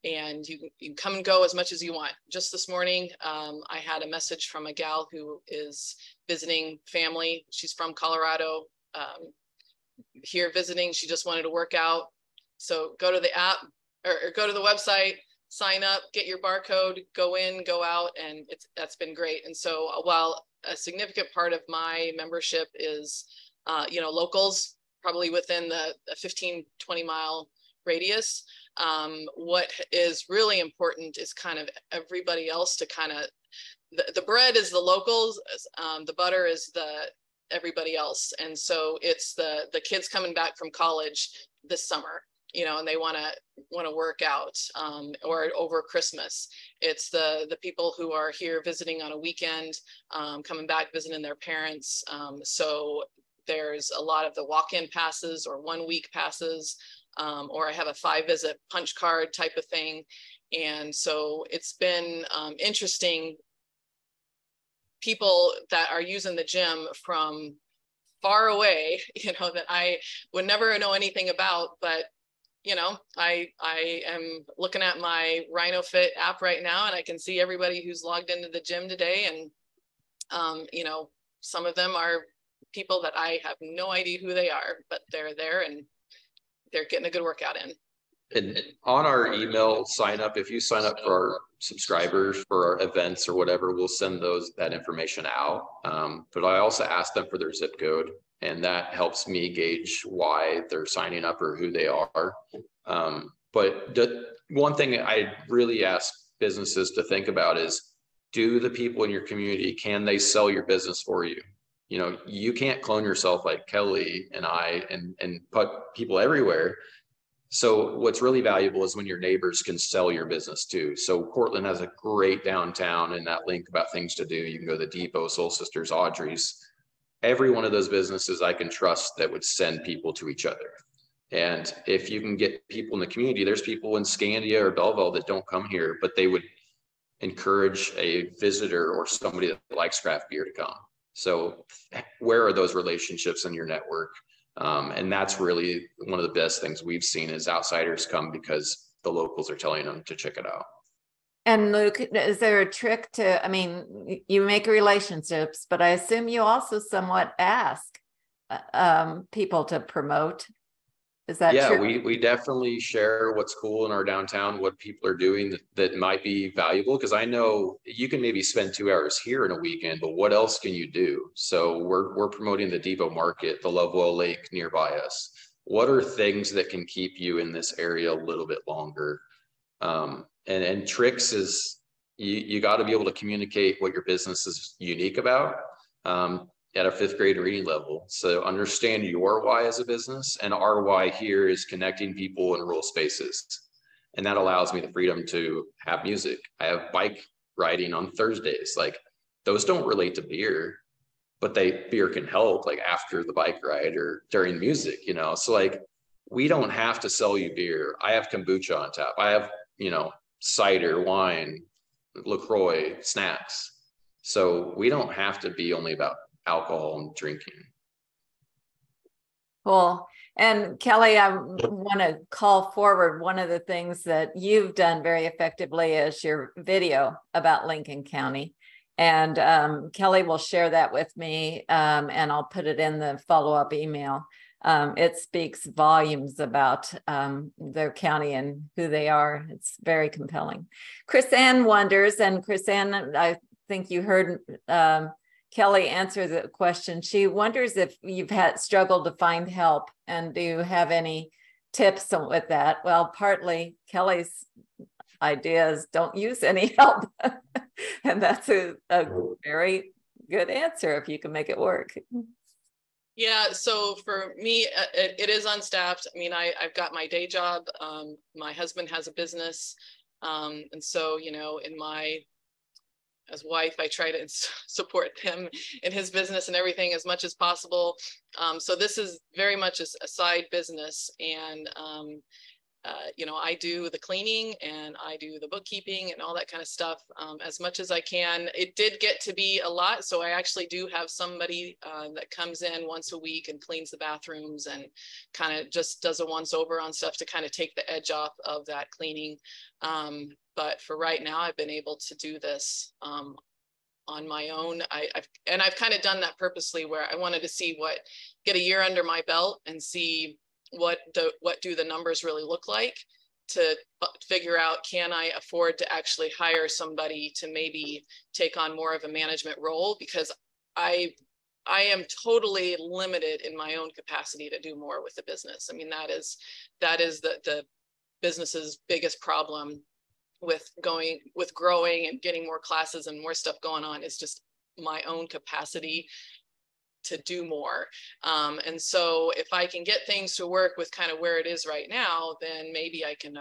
And you can come and go as much as you want. Just this morning, I had a message from a gal who is visiting family. She's from Colorado, here visiting. She just wanted to work out. So go to the app or go to the website, sign up, get your barcode, go in, go out, and that's been great. And so while a significant part of my membership is, you know, locals, probably within the 15, 20 mile radius, what is really important is kind of everybody else to kind of, the bread is the locals, the butter is the everybody else. And so it's the kids coming back from college this summer, you know, and they want to work out, or over Christmas. It's the people who are here visiting on a weekend, coming back, visiting their parents. So there's a lot of the walk-in passes or 1 week passes, or I have a 5-visit punch card type of thing. And so it's been interesting, people that are using the gym from far away, you know, that I would never know anything about, but you know, I am looking at my RhinoFit app right now and I can see everybody who's logged into the gym today. And, you know, some of them are people that I have no idea who they are, but they're there and they're getting a good workout in. And on our email sign up, if you sign up for our subscribers for our events or whatever, we'll send that information out. But I also ask them for their zip code, and that helps me gauge why they're signing up or who they are. But the one thing I really ask businesses to think about is, do the people in your community, can they sell your business for you? You know, you can't clone yourself like Kelly and I and put people everywhere. So what's really valuable is when your neighbors can sell your business too. So Portland has a great downtown, and that link about things to do. You can go to the Depot, Soul Sisters, Audrey's. Every one of those businesses I can trust that would send people to each other. And if you can get people in the community, there's people in Scandia or Belleville that don't come here, but they would encourage a visitor or somebody that likes craft beer to come. So where are those relationships in your network? And that's really one of the best things we've seen is outsiders come because the locals are telling them to check it out. And Luke, is there a trick to, I mean, you make relationships, but I assume you also somewhat ask people to promote. Is that true? Yeah, we definitely share what's cool in our downtown, what people are doing that might be valuable. Because I know you can maybe spend 2 hours here in a weekend, but what else can you do? So we're promoting the Depot Market, the Lovewell Lake nearby us. What are things that can keep you in this area a little bit longer? And tricks is you got to be able to communicate what your business is unique about. At a 5th grade reading level. So understand your why as a business, and our why here is connecting people in rural spaces. And that allows me the freedom to have music. I have bike riding on Thursdays. Like those don't relate to beer, but beer can help like after the bike ride or during music, you know? So like, we don't have to sell you beer. I have kombucha on tap. I have, you know, cider, wine, LaCroix, snacks. So we don't have to be only about alcohol and drinking. Cool. And Kelly, I want to call forward one of the things that you've done very effectively is your video about Lincoln County. And Kelly will share that with me, and I'll put it in the follow-up email. It speaks volumes about their county and who they are. It's very compelling. Chris Ann wonders, and Chris Ann, I think you heard Kelly answer the question. She wonders if you've struggled to find help, and do you have any tips with that? Well, partly Kelly's idea is don't use any help. And that's a very good answer if you can make it work. Yeah, so for me, it is unstaffed. I mean, I've got my day job. My husband has a business. And so, you know, as wife, I try to support him in his business and everything as much as possible. So this is very much a side business. And, you know, I do the cleaning and I do the bookkeeping and all that kind of stuff as much as I can. It did get to be a lot. So I actually do have somebody that comes in once a week and cleans the bathrooms and kind of just does a once over on stuff to kind of take the edge off of that cleaning. But for right now, I've been able to do this on my own. I've kind of done that purposely where I wanted to get a year under my belt and see what do the numbers really look like to figure out, can I afford to actually hire somebody to maybe take on more of a management role? Because I am totally limited in my own capacity to do more with the business. I mean, that is the business's biggest problem with growing and getting more classes and more stuff going on, is just my own capacity to do more. And so if I can get things to work with kind of where it is right now, then maybe I can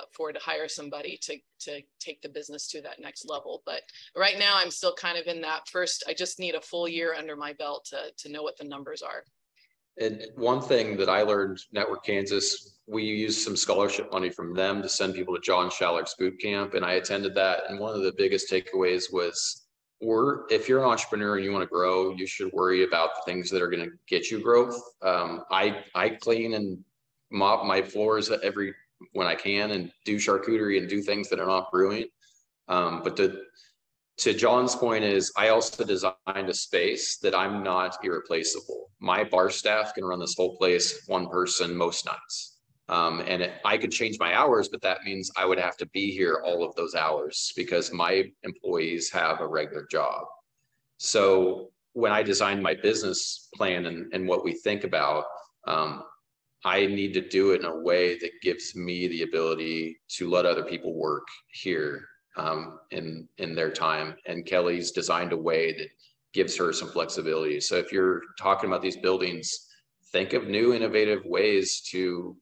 afford to hire somebody to take the business to that next level. But right now I'm still kind of in that first, I just need a full year under my belt to know what the numbers are. And one thing that I learned, Network Kansas, we used some scholarship money from them to send people to John Shaller's boot camp. And I attended that. And one of the biggest takeaways was, if you're an entrepreneur and you want to grow, you should worry about the things that are going to get you growth. I clean and mop my floors when I can, and do charcuterie and do things that are not brewing. But to John's point is, I also designed a space that I'm not irreplaceable. My bar staff can run this whole place, one person most nights. I could change my hours, but that means I would have to be here all of those hours because my employees have a regular job. So when I designed my business plan and what we think about, I need to do it in a way that gives me the ability to let other people work here in their time. And Kelly's designed a way that gives her some flexibility. So if you're talking about these buildings, think of new innovative ways to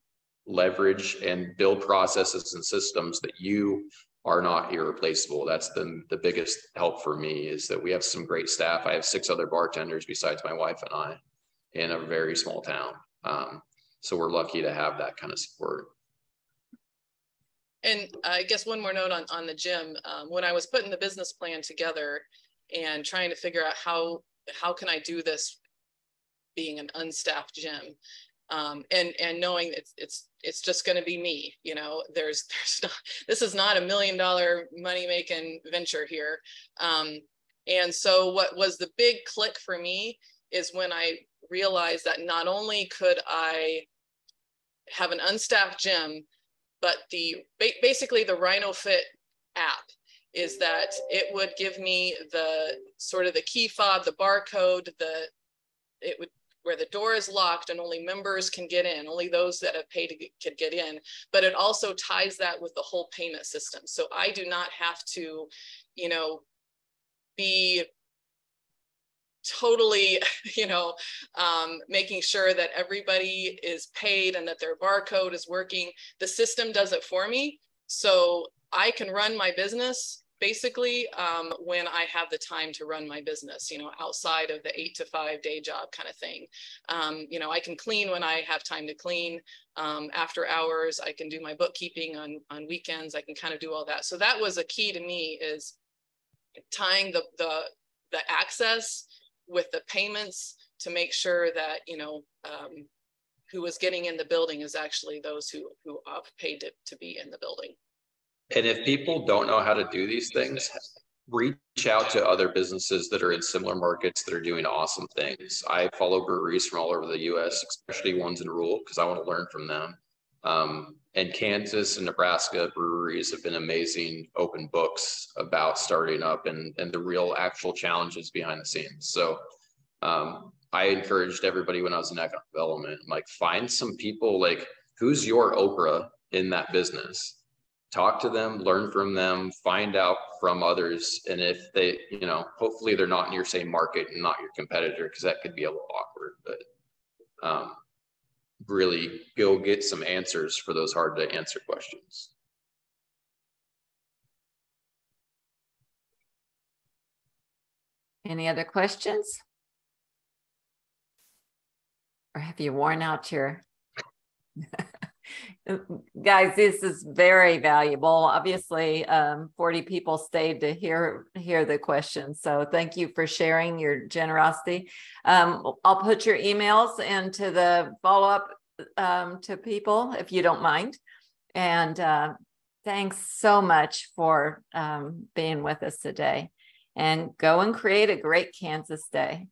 leverage and build processes and systems that you are not irreplaceable. That's the biggest help for me, is that we have some great staff. I have 6 other bartenders besides my wife and I in a very small town. So we're lucky to have that kind of support. And I guess one more note on the gym. When I was putting the business plan together and trying to figure out how can I do this being an unstaffed gym, and knowing it's just going to be me, you know, there's not, this is not $1 million money making venture here. And so what was the big click for me is when I realized that not only could I have an unstaffed gym, but basically the Rhino Fit app is that it would give me the sort of the key fob, the barcode, where the door is locked and only members can get in, only those that have paid could get in, but it also ties that with the whole payment system. So I do not have to, you know, be totally, you know, making sure that everybody is paid and that their barcode is working. The system does it for me. So I can run my business basically when I have the time to run my business, you know, outside of the 8 to 5 day job kind of thing. You know, I can clean when I have time to clean. after hours. I can do my bookkeeping on weekends. I can kind of do all that. So that was a key to me, is tying the access with the payments to make sure that, you know, who was getting in the building is actually those who paid to be in the building. And if people don't know how to do these things, reach out to other businesses that are in similar markets that are doing awesome things. I follow breweries from all over the US, especially ones in rural, because I want to learn from them. And Kansas and Nebraska breweries have been amazing open books about starting up and the real actual challenges behind the scenes. So I encouraged everybody when I was in economic development, like, find some people, like, who's your Oprah in that business? Talk to them, learn from them, find out from others. And if they, you know, hopefully they're not in your same market and not your competitor, because that could be a little awkward, but really go get some answers for those hard to answer questions. Any other questions? Or have you worn out your... Guys, this is very valuable. Obviously, 40 people stayed to hear the questions. So thank you for sharing your generosity. I'll put your emails into the follow-up to people, if you don't mind. And thanks so much for being with us today. And go and create a great Kansas day.